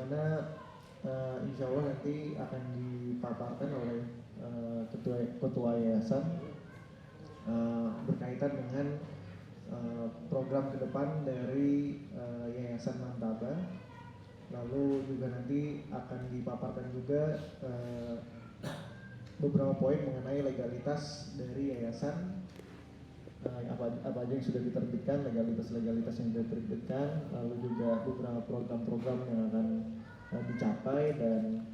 mana insya Allah nanti akan dipaparkan oleh ketua yayasan berkaitan dengan program ke depan dari Yayasan Mantaba. Lalu juga nanti akan dipaparkan juga beberapa poin mengenai legalitas dari yayasan, apa aja yang sudah diterbitkan, legalitas yang sudah diterbitkan, lalu juga beberapa program-program yang akan dicapai, dan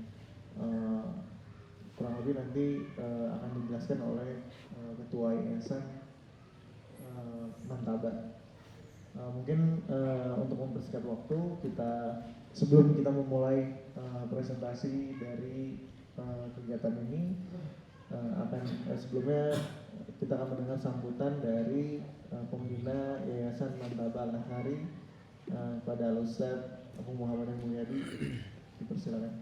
kurang lebih nanti akan dijelaskan oleh ketua yayasan Mantaba. Mungkin untuk mempersingkat waktu, sebelum kita memulai presentasi dari kegiatan ini, sebelumnya kita akan mendengar sambutan dari pembina Yayasan Mantaba Al-Azhari pada Al-Ustaz Abu Muhammad Mulyadi. Dipersilakan.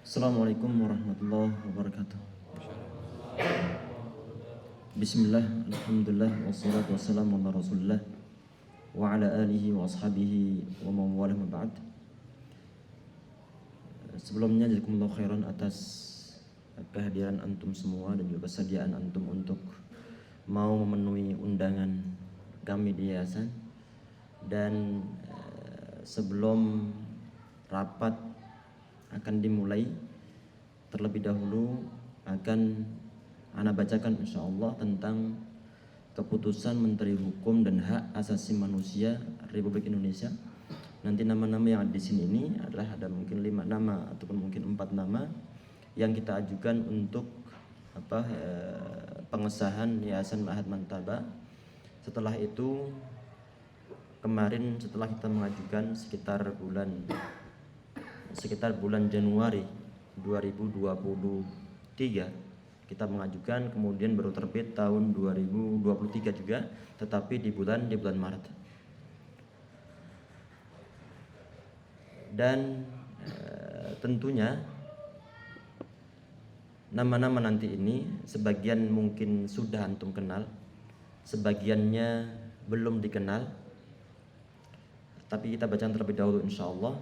Assalamualaikum warahmatullahi wabarakatuh. Bismillah, alhamdulillah, wassalatu wassalamu ala rasulillah wa ala alihi wa ashabihi wa mawalah maba'ad. Sebelumnya jazakumullah khairan atas kehadiran antum semua dan juga kesediaan antum untuk mau memenuhi undangan kami di yayasan. Dan sebelum rapat akan dimulai, terlebih dahulu akan ana bacakan insyaallah tentang keputusan Menteri Hukum dan Hak Asasi Manusia Republik Indonesia. Nanti nama-nama yang ada di sini ini adalah ada mungkin 5 nama ataupun mungkin 4 nama yang kita ajukan untuk pengesahan Yayasan Ma'had Mantaba. Setelah itu kemarin setelah kita mengajukan sekitar bulan Januari 2023 kita mengajukan, kemudian baru terbit tahun 2023 juga, tetapi di bulan Maret. Dan tentunya nama-nama nanti ini sebagian mungkin sudah antum kenal, sebagiannya belum dikenal. Tapi kita baca terlebih dahulu insyaallah.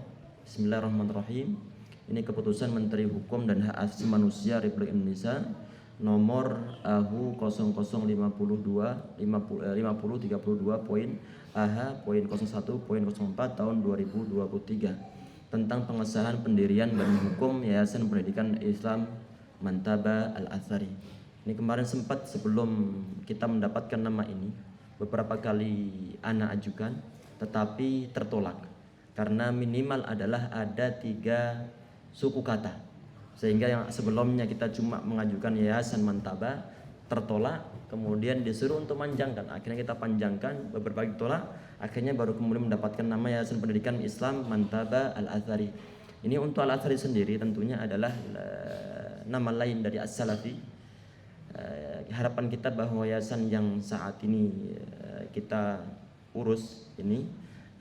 Bismillahirrahmanirrahim. Ini keputusan Menteri Hukum dan Hak Asasi Manusia Republik Indonesia nomor AHU 005032.AH.01.04 tahun 2023 tentang pengesahan pendirian Badan Hukum Yayasan Pendidikan Islam Mantaba Al-Azhari. Ini kemarin sempat sebelum kita mendapatkan nama ini beberapa kali ana ajukan, tetapi tertolak karena minimal adalah ada 3 suku kata, sehingga yang sebelumnya kita cuma mengajukan Yayasan Mantaba tertolak, kemudian disuruh untuk panjangkan, akhirnya kita panjangkan, beberapa ditolak, akhirnya baru kemudian mendapatkan nama Yayasan Pendidikan Islam Mantaba Al-Azhari. Ini untuk Al-Azhari sendiri tentunya adalah nama lain dari As-Salafi. Harapan kita bahwa yayasan yang saat ini kita urus ini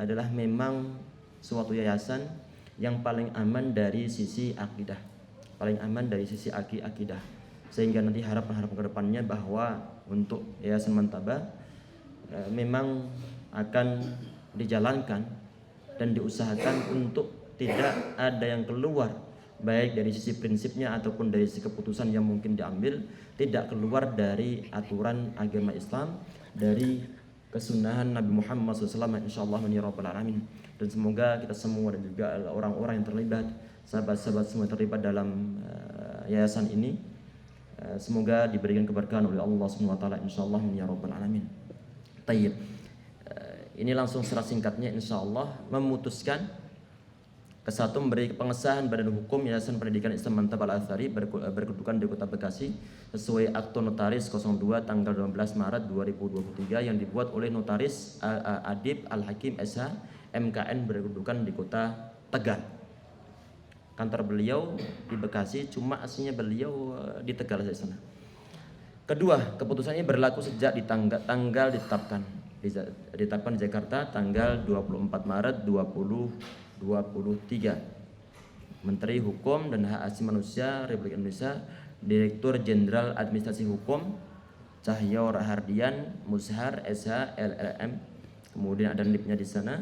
adalah memang suatu yayasan yang paling aman dari sisi akidah, sehingga nanti harapan ke depannya bahwa untuk Yayasan Mantaba memang akan dijalankan dan diusahakan untuk tidak ada yang keluar, baik dari sisi prinsipnya ataupun dari sisi keputusan yang mungkin diambil, tidak keluar dari aturan agama Islam, dari kesunahan Nabi Muhammad SAW, insyaallah ya rabbal alamin. Dan semoga kita semua dan juga orang-orang yang terlibat, sahabat-sahabat semua terlibat dalam yayasan ini, semoga diberikan keberkahan oleh Allah Subhanahu wa taala, insyaallah ya rabbal alamin. Tayyib. Ini langsung secara singkatnya insyaallah memutuskan ke-1 memberi pengesahan Badan Hukum Yayasan Pendidikan Islam Mantaba Al-Azhari berkedudukan di Kota Bekasi sesuai Akte Notaris 02 tanggal 12 Maret 2023 yang dibuat oleh Notaris Adib Al-Hakim SH MKN berkedudukan di Kota Tegal. Kantor beliau di Bekasi, cuma aslinya beliau di Tegal di sana. Kedua, keputusannya berlaku sejak tanggal ditetapkan di Jakarta tanggal 24 Maret 2023. Menteri Hukum dan Hak Asasi Manusia Republik Indonesia, Direktur Jenderal Administrasi Hukum Cahyo Rahardian Mushar SH LLM Kemudian ada NIP-nya di sana.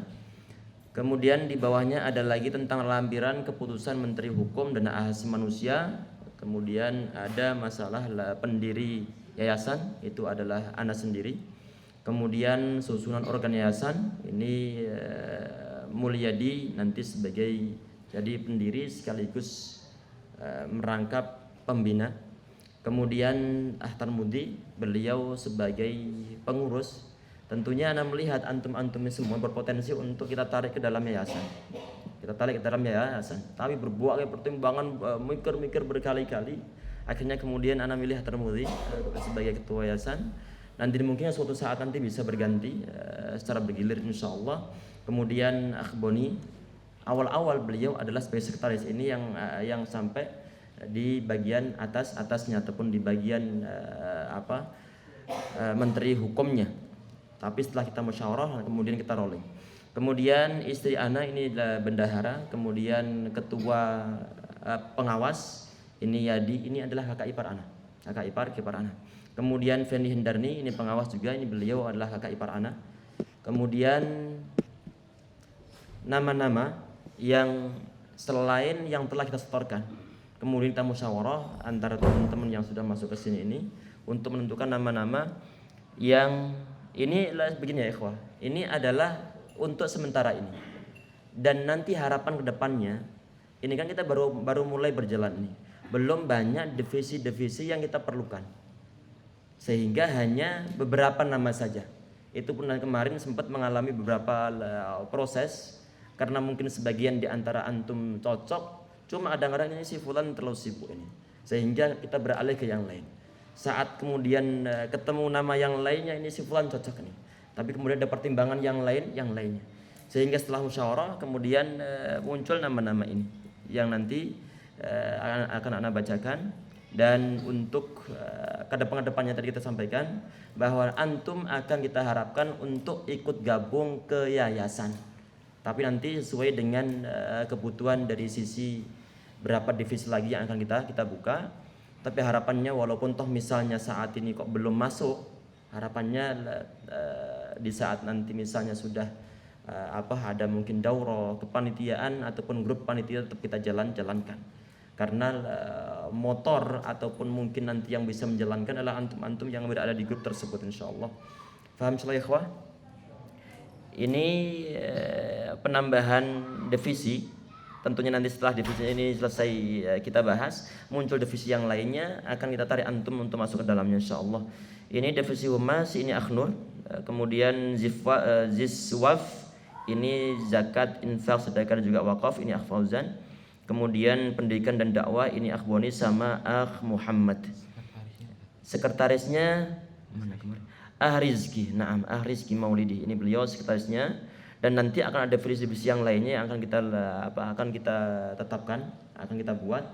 Kemudian di bawahnya ada lagi tentang lampiran keputusan Menteri Hukum dan Hak Asasi Manusia. Kemudian ada masalah pendiri yayasan, itu adalah Ana sendiri. Kemudian susunan organ yayasan, ini Mulyadi nanti sebagai jadi pendiri sekaligus merangkap pembina. Kemudian Ahtar Mudi, beliau sebagai pengurus. Tentunya Ana melihat antum-antum ini semua berpotensi untuk kita tarik ke dalam yayasan. Kita tarik ke dalam yayasan. Tapi berbuat pertimbangan, mikir-mikir berkali-kali. Akhirnya kemudian Ana milih Ahtar Mudi sebagai ketua yayasan. Nanti mungkin suatu saat nanti bisa berganti secara bergilir insya Allah. Kemudian Akhboni, awal-awal beliau adalah sebagai sekretaris ini yang sampai di bagian atasnya ataupun di bagian menteri hukumnya. Tapi setelah kita musyawarah kemudian kita rolling. Kemudian istri Ana ini adalah bendahara, kemudian ketua pengawas ini Yadi, ini adalah kakak ipar Ana. Kakak ipar Ana. Kemudian Fendi Hendarni ini pengawas juga, ini beliau adalah kakak ipar Ana. Kemudian nama-nama yang selain yang telah kita setorkan, kemudian kita musyawarah antara teman-teman yang sudah masuk ke sini ini untuk menentukan nama-nama yang ini begini ya ikhwah. Ini adalah untuk sementara ini. Dan nanti harapan ke depannya, ini kan kita baru mulai berjalan ini. Belum banyak divisi-divisi yang kita perlukan. Sehingga hanya beberapa nama saja. Itu pun kemarin sempat mengalami beberapa proses karena mungkin sebagian di antara antum cocok, cuma kadang-kadang ini si fulan terlalu sibuk ini, sehingga kita beralih ke yang lain. Saat kemudian ketemu nama yang lainnya, ini si fulan cocok nih, tapi kemudian ada pertimbangan yang lainnya, sehingga setelah musyawarah kemudian muncul nama-nama ini yang nanti akan Ana bacakan. Dan untuk kedepannya tadi kita sampaikan bahwa antum akan kita harapkan untuk ikut gabung ke yayasan, tapi nanti sesuai dengan kebutuhan dari sisi berapa divisi lagi yang akan kita buka. Tapi harapannya walaupun toh misalnya saat ini kok belum masuk, harapannya di saat nanti misalnya sudah ada mungkin daurah kepanitiaan ataupun grup panitia tetap kita jalankan. Karena motor ataupun mungkin nanti yang bisa menjalankan adalah antum-antum yang berada di grup tersebut insyaallah. Faham insyaallah ikhwah? Ini penambahan divisi. Tentunya nanti setelah divisi ini selesai kita bahas, muncul divisi yang lainnya akan kita tarik antum untuk masuk ke dalamnya insyaallah. Ini divisi humas, ini akhnur, kemudian ziswaf, ini zakat, infak, sedekah dan juga wakaf, ini akh Fauzan. Kemudian pendidikan dan dakwah, ini Akhboni sama Akh Muhammad. Sekretarisnya mana kemarin? Rizki, naam, Rizki Maulidi. Ini beliau sekretarisnya. Dan nanti akan ada divisi yang lainnya yang akan kita tetapkan, akan kita buat,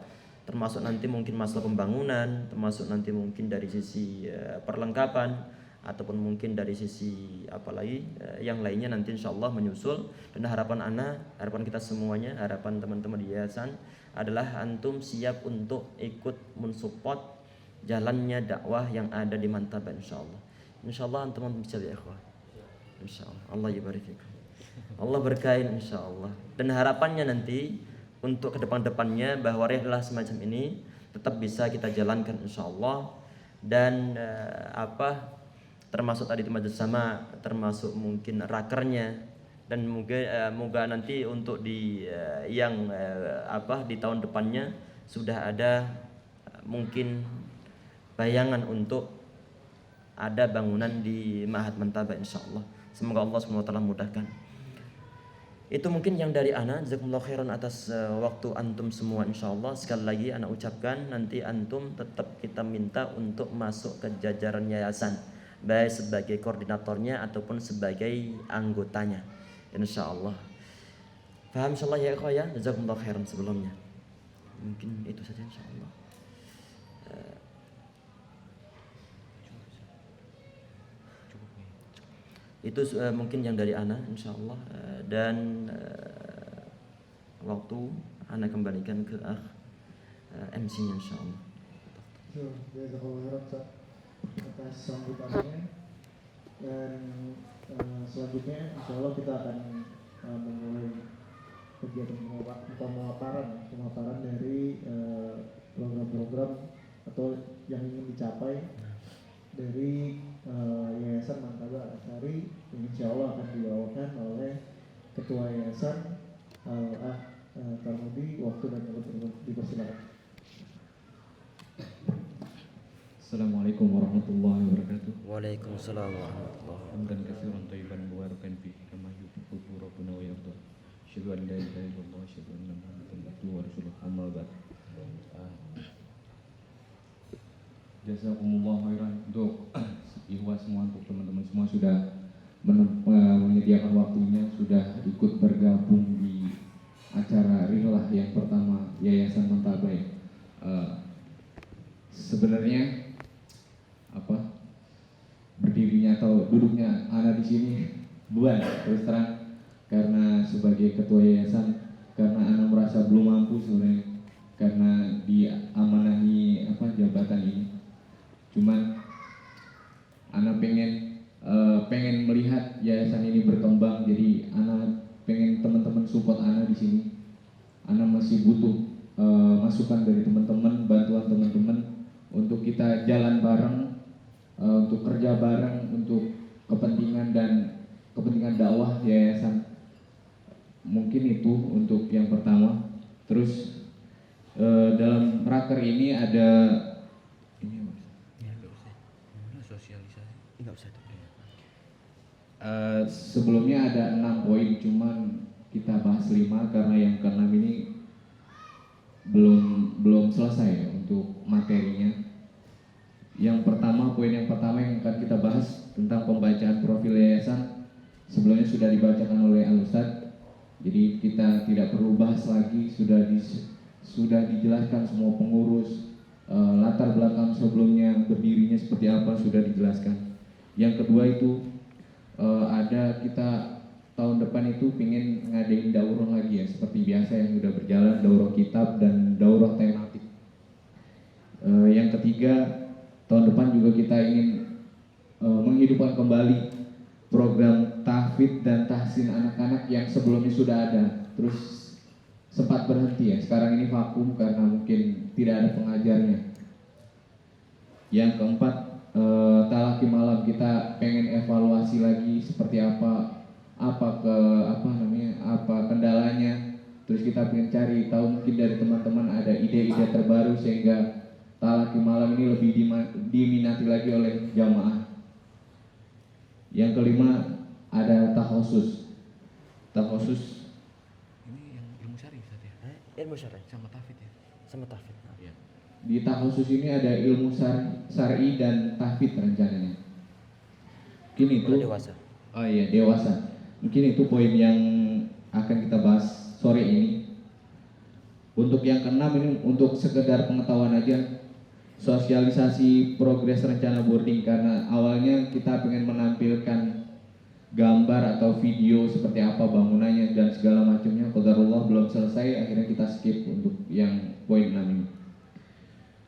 termasuk nanti mungkin masalah pembangunan, termasuk nanti mungkin dari sisi perlengkapan ataupun mungkin dari sisi yang lainnya nanti insyaallah menyusul. Dan harapan harapan kita semuanya, harapan teman-teman di yayasan adalah antum siap untuk ikut mensupport jalannya dakwah yang ada di Mantabah insyaallah. Insyaallah antum bisa ya ikhwah. Insyaallah. Allah yabarik fikum. Allah berkain insyaallah. Dan harapannya nanti untuk kedepannya bahwa rehlah semacam ini tetap bisa kita jalankan insyaallah. Dan termasuk tadi itu majelis sama, termasuk mungkin rakernya, dan moga nanti untuk di di tahun depannya sudah ada mungkin bayangan untuk ada bangunan di Ma'had Mantabah insyaallah. Semoga Allah SWT mudahkan. Itu mungkin yang dari ana. Jazakumullah khairan atas waktu antum semua insyaallah. Sekali lagi ana ucapkan nanti antum tetap kita minta untuk masuk ke jajaran yayasan, baik sebagai koordinatornya ataupun sebagai anggotanya insyaallah. Paham insyaallah ya ikhwah ya? Jazakumullah khairan sebelumnya. Mungkin itu saja insyaallah. Itu mungkin yang dari ana insyaallah. Dan waktu ana kembalikan ke MC-nya insyaallah. Jazakallahu khairan atas sambutannya. Dan selanjutnya insya Allah kita akan memulai kegiatan pemaparan dari program-program atau yang ingin dicapai dari Yayasan Mantaba Al-Azhari yang insya Allah akan dibawakan oleh Ketua Yayasan Tarmudi. Waktu dan tempat dipersilakan. Assalamualaikum warahmatullahi wabarakatuh. Waalaikumsalam warahmatullahi Hamdan katsiran thayyiban mubarakan fihi kama yuhibbu rabbuna wa yarda. Asyhadu an la ilaha illallah wa asyhadu anna Muhammadan abduhu wa rasuluh. Amma ba'd. Jazakumullah khairan untuk ikhwas semua, untuk teman-teman semua sudah menyediakan waktunya, sudah ikut bergabung di acara Rilah yang pertama Yayasan Mantaba. Sebenarnya berdirinya atau duduknya Ana di sini bukan terus terang karena sebagai ketua yayasan, karena Ana merasa belum mampu sebenarnya karena diamanahi jabatan ini. Cuman Ana pengen melihat yayasan ini berkembang, jadi Ana pengen teman-teman support Ana di sini. Ana masih butuh masukan dari teman-teman, bantuan teman-teman untuk kita jalan bareng, untuk kerja bareng untuk kepentingan dakwah yayasan. Mungkin itu untuk yang pertama. Terus dalam raker ini ada sebelumnya ada 6 poin, cuman kita bahas 5 karena yang ke-6 ini belum selesai untuk materinya. Yang pertama, poin yang pertama yang akan kita bahas tentang pembacaan profil yayasan. Sebelumnya sudah dibacakan oleh Al-Ustadz, jadi kita tidak perlu bahas lagi, sudah dijelaskan semua pengurus, latar belakang sebelumnya berdirinya seperti apa sudah dijelaskan. Yang kedua itu ada kita tahun depan itu ingin ngadain daurah lagi ya, seperti biasa yang sudah berjalan, daurah kitab dan daurah tematik. Yang ketiga, tahun depan juga kita ingin menghidupkan kembali program tahfidz dan tahsin anak-anak yang sebelumnya sudah ada, terus sempat berhenti ya. Sekarang ini vakum karena mungkin tidak ada pengajarnya. Yang keempat, talaki malam kita pengen evaluasi lagi seperti apa kendalanya. Terus kita pengen cari tahu mungkin dari teman-teman ada ide-ide terbaru sehingga talaki malam ini lebih diminati lagi oleh jamaah. Yang kelima ada takhusus. Ini yang ilmu syar'i Ustaz ya? Ilmu syar'i Sama tahfidz ya? sama tahfidz. Ya. Di takhusus ini ada ilmu syar'i dan tahfidz rencananya. Mungkin itu dewasa. Oh iya, dewasa. Mungkin itu poin yang akan kita bahas sore ini. Untuk yang keenam ini untuk sekedar pengetahuan aja, sosialisasi progres rencana boarding, karena awalnya kita pengen menampilkan gambar atau video seperti apa bangunannya dan segala macamnya. Qadarullah belum selesai, akhirnya kita skip untuk yang poin 6 ini.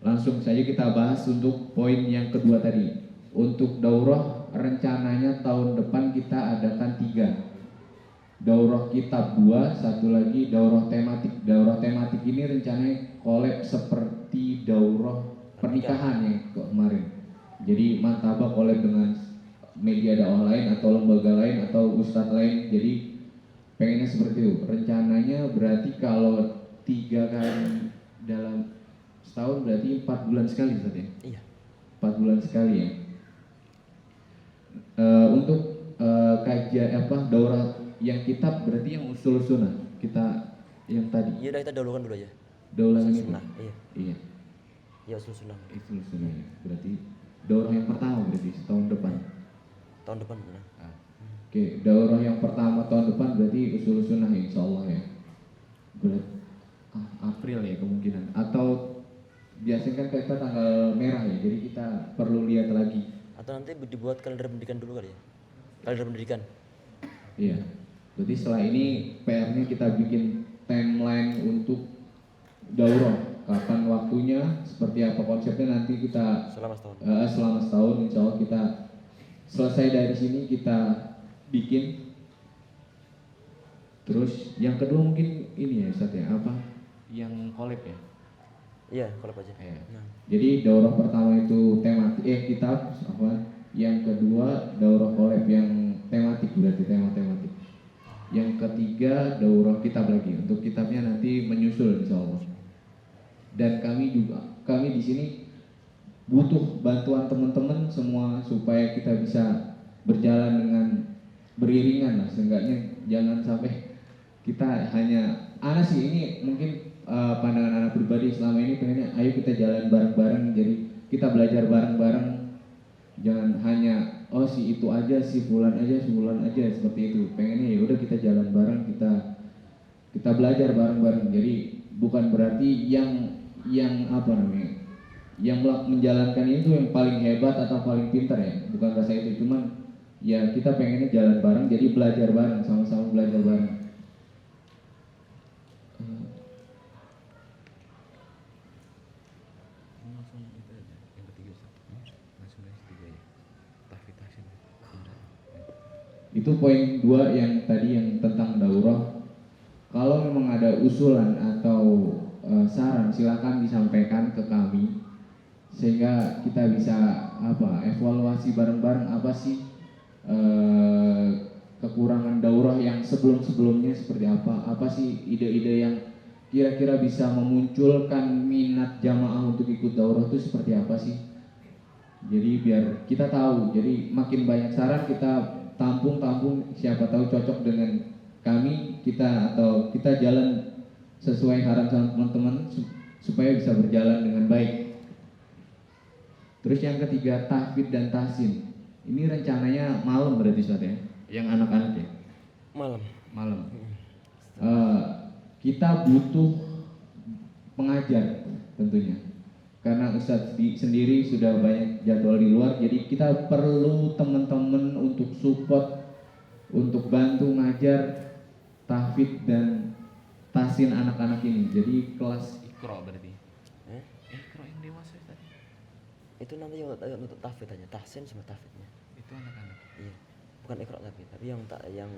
Langsung saja kita bahas untuk poin yang kedua tadi. Untuk daurah rencananya tahun depan kita adakan 3. Daurah kitab 2, satu lagi daurah tematik. Daurah tematik ini rencananya collab seperti daurah pernikahan yang kemarin. Jadi Mantaba collab dengan media dakwah lain atau lembaga lain atau ustadz lain. Jadi pengennya seperti itu. Rencananya berarti kalau 3 kali dalam setahun berarti 4 bulan sekali Ustaz ya? Iya. 4 bulan sekali ya. Untuk kajian daurah yang kitab berarti yang usul sunnah kita yang tadi. Iya, udah kita dahulukan dulu aja. Daurah ini Sunnah, iya. Iya. Ya usul sunnah. Usul sunnah ya. Berarti daurah yang pertama berarti tahun depan. Tahun depan benar. Oke, daurah yang pertama tahun depan berarti usul sunnah insyaallah ya. Berarti April ya kemungkinan. Atau biasanya kan kita tanggal merah ya, jadi kita perlu lihat lagi. Atau nanti dibuat kalender pendidikan dulu kali ya? Kalender pendidikan. Iya. Berarti setelah ini PR-nya kita bikin timeline untuk daurah. Kapan waktunya, seperti apa konsepnya nanti kita Selama setahun. selama setahun insya Allah kita selesai dari sini kita bikin. Terus yang kedua mungkin ini ya Ustaz ya, apa yang collab ya. Iya, kalau aja. Ya. Nah. Jadi daurah pertama itu tematik kitab apa, yang kedua daurah collab yang tematik, berarti tematik. Yang ketiga daurah kitab lagi, untuk kitabnya nanti menyusul insyaallah. Dan kami di sini butuh bantuan teman-teman semua supaya kita bisa berjalan dengan beriringan lah, seenggaknya jangan sampai kita hanya sih ini mungkin pandangan anak pribadi selama ini pengennya ayo kita jalan bareng-bareng, jadi kita belajar bareng-bareng, jangan hanya oh si itu aja, si fulan aja seperti itu. Pengennya ya udah kita jalan bareng, kita belajar bareng-bareng. Jadi bukan berarti yang apa namanya, yang menjalankan itu yang paling hebat atau paling pintar ya, bukan bahasa itu, cuman ya kita pengennya jalan bareng, jadi belajar bareng, sama-sama belajar bareng. Itu poin 2 yang tadi yang tentang daurah. Kalau memang ada usulan atau saran silakan disampaikan ke kami sehingga kita bisa evaluasi bareng-bareng apa sih kekurangan daurah yang sebelum-sebelumnya seperti apa sih ide-ide yang kira-kira bisa memunculkan minat jamaah untuk ikut daurah itu seperti apa sih. Jadi biar kita tahu, jadi makin banyak saran kita tampung, siapa tahu cocok dengan kami, kita jalan sesuai harapan sama teman-teman supaya bisa berjalan dengan baik. Terus yang ketiga tahfidz dan tahsin. Ini rencananya malam berarti Ustaz ya, yang anak-anak ya? Malam. Kita butuh pengajar tentunya. Karena Ustadz sendiri sudah banyak jadwal di luar, jadi kita perlu teman-teman untuk support, untuk bantu ngajar tahfidz dan tahsin anak-anak ini. Jadi kelas Iqra berarti. Iqra yang dewasa tadi. Itu nanti yang untuk tahfidz aja, tahsin sama tahfidznya. Itu anak-anak. Iya. Bukan Iqra tapi yang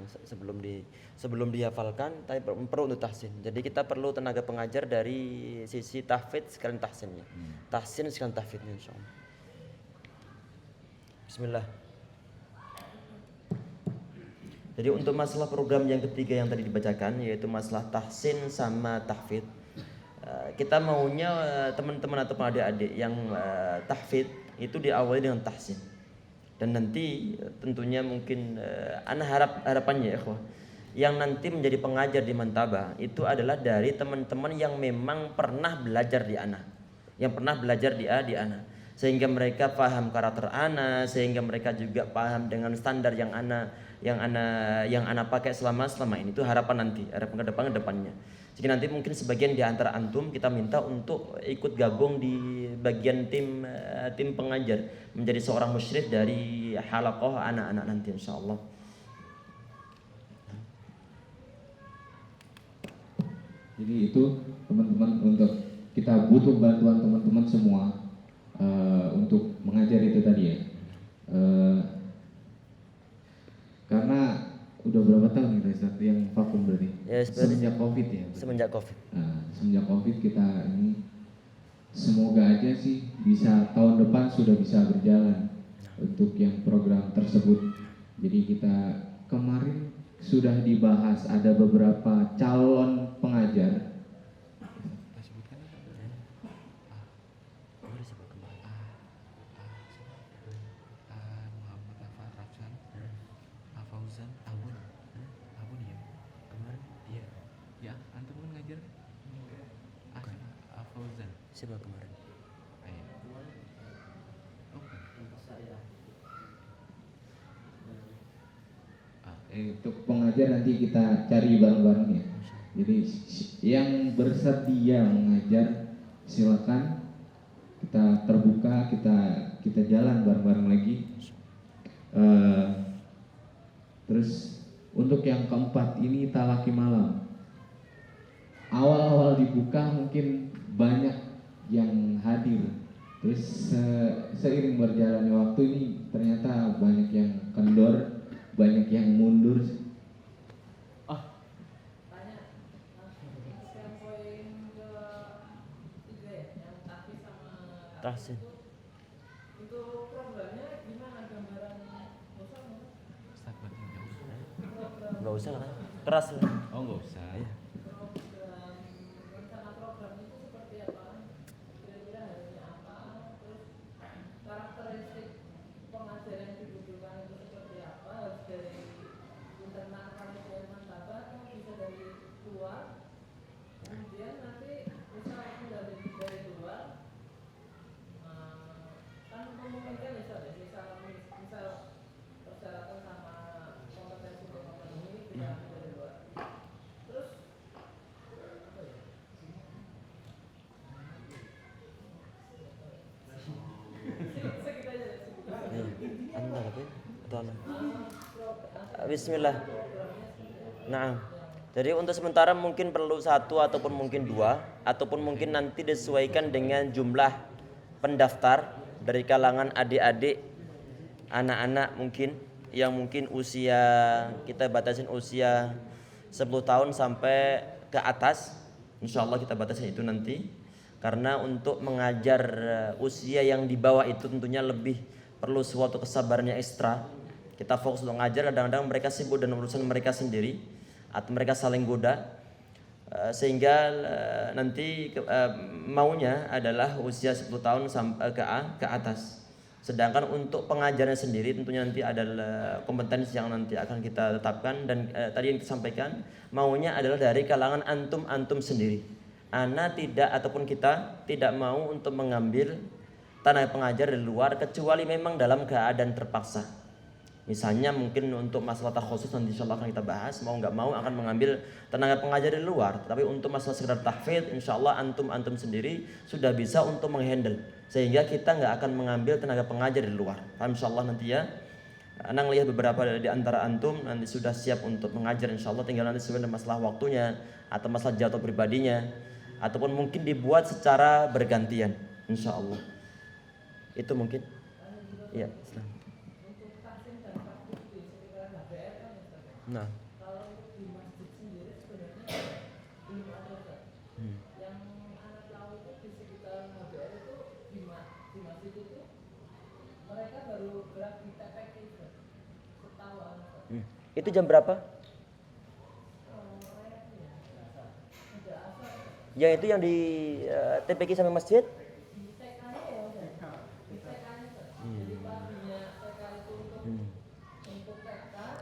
sebelum dihafalkan tapi perlu untuk tahsin. Jadi kita perlu tenaga pengajar dari sisi tahfidz sekalian tahsinnya. Tahsin sekalian tahfidznya insyaallah. Bismillah. Jadi untuk masalah program yang ketiga yang tadi dibacakan, yaitu masalah tahsin sama tahfidz, kita maunya teman-teman atau adik-adik yang tahfidz itu diawali dengan tahsin. Dan nanti tentunya mungkin harapannya ya ikhwah, yang nanti menjadi pengajar di Mantabah itu adalah dari teman-teman yang memang pernah belajar di ana, yang pernah belajar di ana, sehingga mereka paham karakter ana, sehingga mereka juga paham dengan standar yang ana pakai selama ini. Itu harapan ke depannya. Jadi nanti mungkin sebagian di antara antum kita minta untuk ikut gabung di bagian tim pengajar, menjadi seorang musyrif dari halaqah anak-anak nanti insyaallah. Jadi itu teman-teman, untuk kita butuh bantuan teman-teman semua untuk mengajar itu tadi ya. Karena udah berapa tahun kita yang vakum berarti? Ya, semenjak Covid ya. Semenjak Covid. Nah, semenjak Covid kita ini semoga aja sih bisa tahun depan sudah bisa berjalan untuk yang program tersebut. Jadi kita kemarin sudah dibahas ada beberapa calon pengajar. Siapa kemarin? Untuk pengajar nanti kita cari bareng-bareng ya. Jadi yang bersedia mengajar silakan, kita terbuka, kita jalan bareng-bareng lagi. Terus untuk yang keempat ini talaki malam. Awal-awal dibuka mungkin banyak yang hadir, terus seiring berjalannya waktu ini ternyata banyak yang kendor banyak yang mundur. Tahsin. Nggak usah kan? Keras lah. Oh nggak usah. Iya. Anda tapi tolong. Bismillah. Nah, jadi untuk sementara mungkin perlu satu ataupun mungkin dua, ataupun mungkin nanti disesuaikan dengan jumlah pendaftar dari kalangan adik-adik, anak-anak mungkin yang mungkin usia kita batasin usia 10 tahun sampai ke atas. Insya Allah kita batasin itu nanti. Karena untuk mengajar usia yang di bawah itu tentunya lebih perlu suatu kesabaran yang ekstra. Kita fokus untuk mengajar, kadang-kadang mereka sibuk dan urusan mereka sendiri atau mereka saling goda, sehingga nanti maunya adalah usia 10 tahun sampai ke atas. Sedangkan untuk pengajaran sendiri tentunya nanti adalah kompetensi yang nanti akan kita tetapkan. Dan tadi yang disampaikan maunya adalah dari kalangan antum sendiri. Ana tidak ataupun kita tidak mau untuk mengambil tenaga pengajar dari luar kecuali memang dalam keadaan terpaksa. Misalnya mungkin untuk masalah khusus nanti insyaallah akan kita bahas, mau nggak mau akan mengambil tenaga pengajar dari luar. Tapi untuk masalah sekedar tahfidz insyaallah antum sendiri sudah bisa untuk menghandle, sehingga kita nggak akan mengambil tenaga pengajar dari luar. Paham insyaallah nanti ya. Anda lihat beberapa di antara antum nanti sudah siap untuk mengajar insyaallah, tinggal nanti sesuai dengan masalah waktunya atau masalah jadwal pribadinya, ataupun mungkin dibuat secara bergantian insyaallah. Itu mungkin. Iya, silakan. Nah. Itu jam berapa? Yang itu yang di TPQ sampai masjid?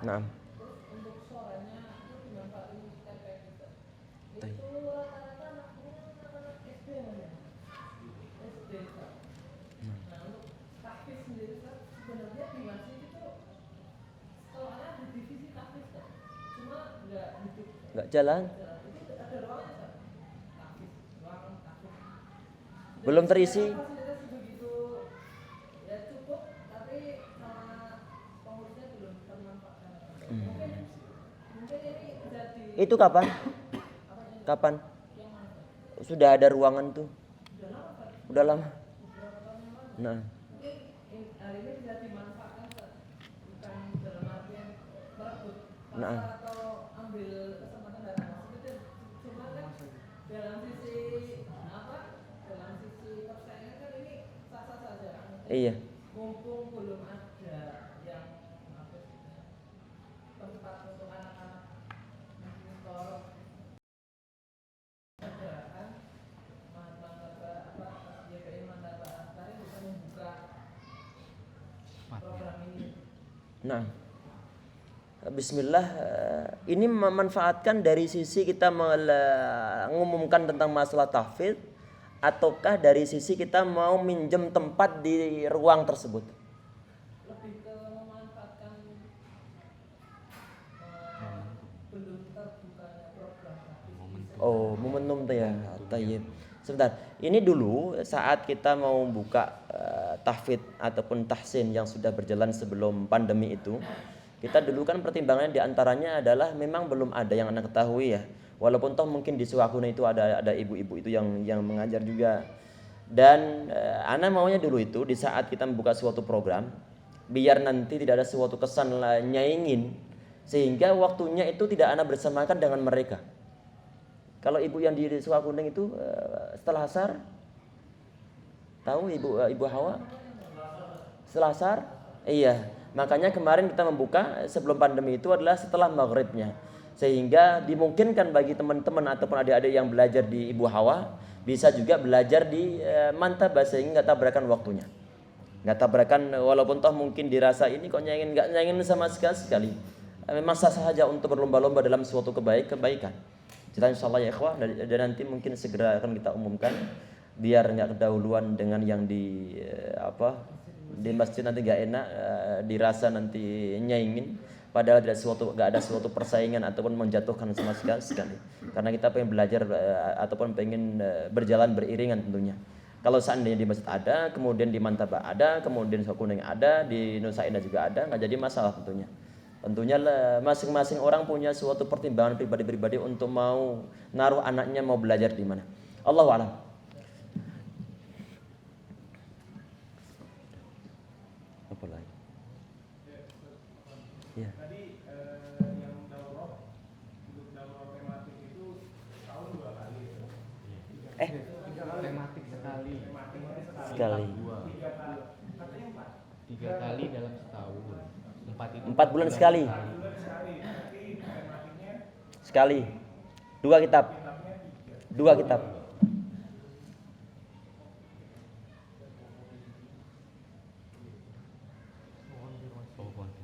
Nah. Nggak jalan? Belum terisi? Itu kapan? Kapan? Sudah ada ruangan tuh? Udah lama? Nah. Nah. Iya. Mumpung belum ada yang tempat untuk anak-anak Nah, bismillah, ini memanfaatkan dari sisi kita mengumumkan tentang masalah tahfidz, ataukah dari sisi kita mau minjem tempat di ruang tersebut? Lebih ke memanfaatkan belum terbukanya program tahfidz. Oh, momentum tuh ya. Tayyib. Sebentar, ini dulu saat kita mau buka tahfidz ataupun tahsin yang sudah berjalan sebelum pandemi itu, kita dulu kan pertimbangannya diantaranya adalah memang belum ada yang Anda ketahui ya. Walaupun toh mungkin di Suwakuna itu ada ibu-ibu itu yang mengajar juga. Dan Anda maunya dulu itu di saat kita membuka suatu program, biar nanti tidak ada suatu kesan nyaingin, sehingga waktunya itu tidak ana bersamakan dengan mereka. Kalau ibu yang di Sukakuning itu setelah asar, tahu ibu Hawa? Setelah asar? Iya. Makanya kemarin kita membuka sebelum pandemi itu adalah setelah maghribnya, sehingga dimungkinkan bagi teman-teman ataupun adik-adik yang belajar di Ibu Hawa bisa juga belajar di Mantaba, sehingga nggak tabrakan waktunya, nggak tabrakan. Walaupun toh mungkin dirasa ini kok nggak nyangin sama sekali. Memang sah saja untuk berlomba-lomba dalam suatu kebaikan. Kita insyaallah ya ikhwah, dan nanti mungkin segera akan kita umumkan biar nggak kedahuluan dengan yang di di masjid, nanti nggak enak dirasa nanti nyaingin, padahal nggak ada suatu persaingan ataupun menjatuhkan sama sekali. Karena kita pengen belajar ataupun pengen berjalan beriringan tentunya. Kalau seandainya di masjid ada, kemudian di Mantaba ada, kemudian Sukakuning ada, di Nusa Indah juga ada, nggak jadi masalah tentunya. Tentunya masing-masing orang punya suatu pertimbangan pribadi-pribadi untuk mau naruh anaknya mau belajar di mana. Allahu a'lam. Apa lagi? Ya. Tadi yang daurah, untuk daurah tematik itu tahun 2 kali. Tematik sekali. Sekali. 3 kali dalam setahun. 4 bulan sekali. Sekali. 2 kitab. 2 kitab.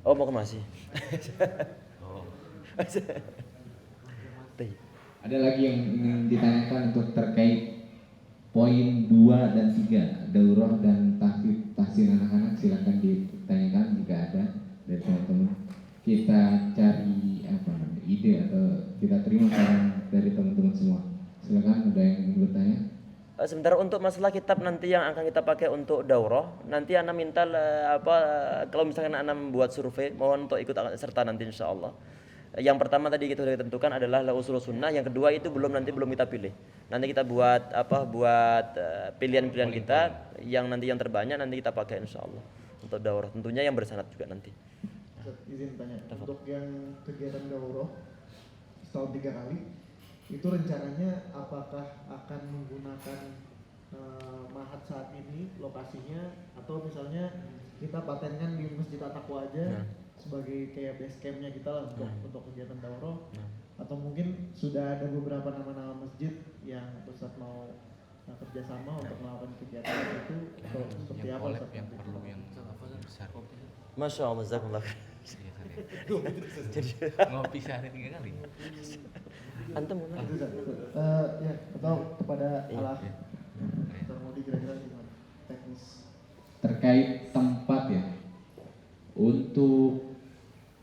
Oh, mau masih. Ada lagi yang ingin ditanyakan untuk terkait poin 2 dan 3, daurah dan tahsin anak-anak, silakan ditanyakan jika ada dari teman-teman. Kita cari ide atau kita terima saran dari teman-teman semua. Silakan, ada yang ingin bertanya? Sebentar, untuk masalah kitab nanti yang akan kita pakai untuk daurah, nanti ana minta kalau misalkan ana membuat survei, mohon untuk ikut serta nanti insyaallah. Yang pertama tadi kita sudah tentukan adalah usul sunnah, yang kedua itu belum kita pilih. Nanti kita buat pilihan-pilihan kita yang nanti yang terbanyak nanti kita pakai insyaallah untuk daurah, tentunya yang bersanad juga nanti. Izin tanya, untuk yang kegiatan daurah setahun 3 kali itu rencananya apakah akan menggunakan mahat saat ini lokasinya, atau misalnya kita patenkan di Masjid At-Taqwa aja sebagai kayak base campnya kita lah untuk kegiatan daurah, atau mungkin sudah ada beberapa nama-nama masjid yang Ustaz mau kerjasama untuk melakukan kegiatan itu, atau seperti apa Ustaz? Yang perlu yang besar. Masya Allah, jazakumullah. Jadi ngopi sehari 3 kali. Antum mau Itu Ustaz. Ya, atau kepada Allah termudi kira-kira gimana teknis Terkait tempat ya, untuk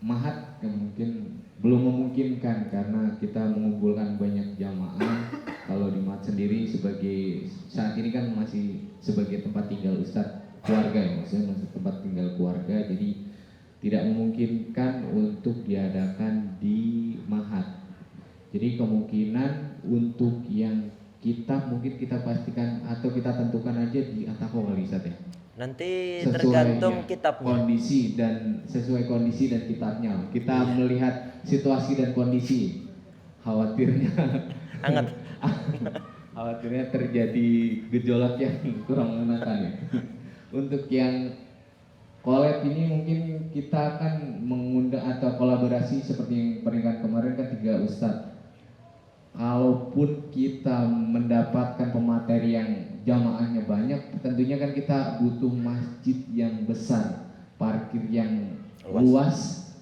mahat yang mungkin belum memungkinkan karena kita mengumpulkan banyak jamaah. Kalau di mahat sendiri sebagai saat ini kan masih sebagai tempat tinggal Ustadz keluarga ya, maksudnya masih tempat tinggal keluarga, jadi tidak memungkinkan untuk diadakan di mahat. Jadi kemungkinan untuk yang mungkin kita pastikan atau kita tentukan aja di At-Taqwa kali Ustadz ya. Nanti Sesuai, tergantung ya, kitabnya. kondisi dan sesuai kondisi dan kitabnya. Kita melihat situasi dan kondisi. Khawatirnya Hangat. khawatirnya terjadi gejolak yang kurang mengenakan ya. Untuk yang collab ini mungkin kita akan mengundang atau kolaborasi seperti yang pernikahan kemarin kan 3 ustadz. Kalaupun kita mendapatkan pemateri yang jamaahnya banyak, tentunya kan kita butuh masjid yang besar, parkir yang luas.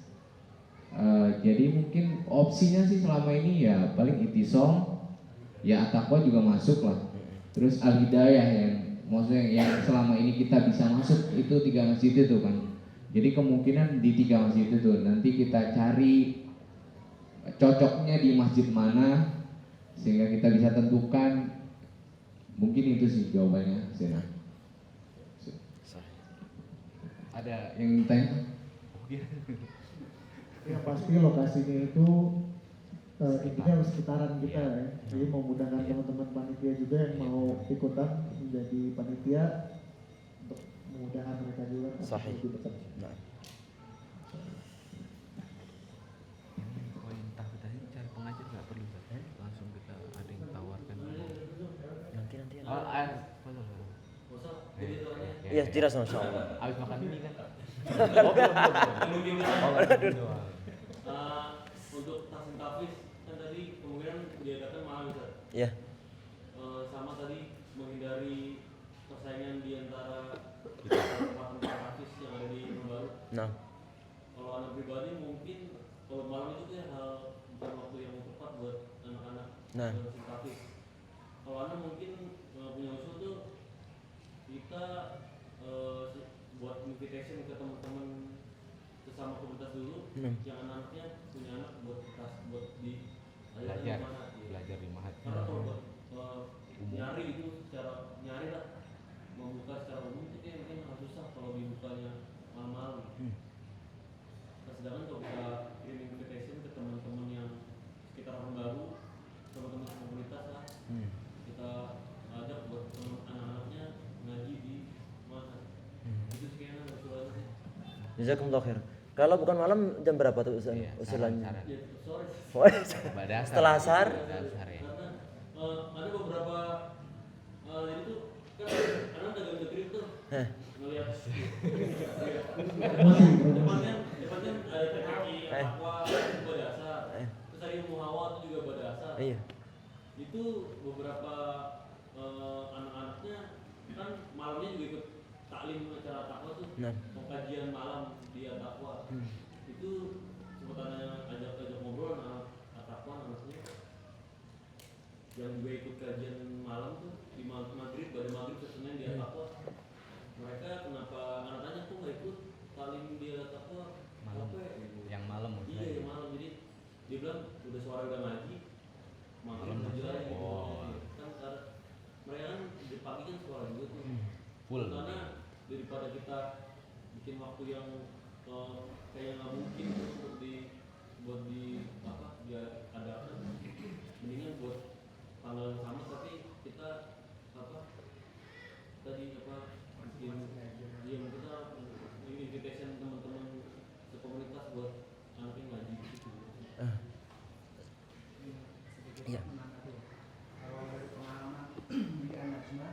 Jadi mungkin opsinya sih selama ini ya paling Itisom, ya At-Taqwa juga masuk lah. Terus Al-Hidayah yang maksudnya yang selama ini kita bisa masuk itu 3 masjid itu kan. Jadi kemungkinan di 3 masjid itu nanti kita cari cocoknya di masjid mana sehingga kita bisa tentukan. Mungkin itu sih jawabannya. Ada yang tanya? yang pasti lokasinya itu intinya sekitaran kita ya. Jadi memudahkan teman-teman panitia juga yang mau ikutan menjadi panitia untuk kemudahan mereka juga untuk Sahih. lebih bekerja. Nah. Poin tahap tadi cari pengajar nggak perlu kan? Langsung kita ada yang tawarkan. Nanti. Oh, betul. Iya, jelas Masya Allah. Abis makan ini kan? Oh, belum. Oh, belum doang. Untuk tahsin tafis kan tadi kemungkinan diadakan malam bisa. Iya. Sama tadi menghindari persaingan di antara tempat tafis yang ada di Baru. Nah. Kalau anak pribadi mungkin kalau malam itu ya hal bukan waktu yang tepat buat anak-anak Nah. tahsin tafis. Kalau anak mungkin punya usul tuh kita buat invitation ke teman-teman sesama komunitas dulu, yang anak-anaknya punya anak buat di Belajar mana, belajar di Mahat. karena kalau buat nyari itu secara nyari lah membuka secara umum itu kayak mungkin agak susah kalau dibukanya malam-malam. Nah, sedangkan kalau kita kirim invitation ke teman-teman yang sekitar orang baru, teman-teman komunitas lah, kita ajak buat anak-anaknya ngaji di mana. Itu sekian usulannya sih. Jazakumullah khair. Kalau bukan malam jam berapa tuh Iya, usulannya? saran. Ya, sorry. Pada asar. Setelah asar? Pada asar ya. Karena ada beberapa itu kan anak dagang negeri tuh ngelihat depannya ada TKI Aqua juga ada asar, terus ada Muhawa itu juga pada asar. Iya. Itu beberapa anak-anaknya kan malamnya juga ikut taklim acara takwa tuh, Nah. kajian malam di takwa. Itu sebutannya ajak ngobrol anak takwa anaknya yang juga ikut kajian malam tuh di maghrib, pada maghrib Senin di takwa. Mereka kenapa anak-anaknya tuh nggak ikut taklim di takwa? Malam. Yang malam maksudnya. Iya, yang malam. Jadi dia bilang udah sore udah ngaji, malam ngaji lagi gitu. Oh. Kan mereka kan di pagi kan sekolah juga tuh. Full. Karena daripada kita bikin waktu yang kayak nggak mungkin untuk buat dia adakan, mendingan buat tanggal yang sama tapi kita bikin kita invitation teman-teman sekomunitas buat anak yang ngaji gitu. Iya. Kalau dari pengalaman di Anajma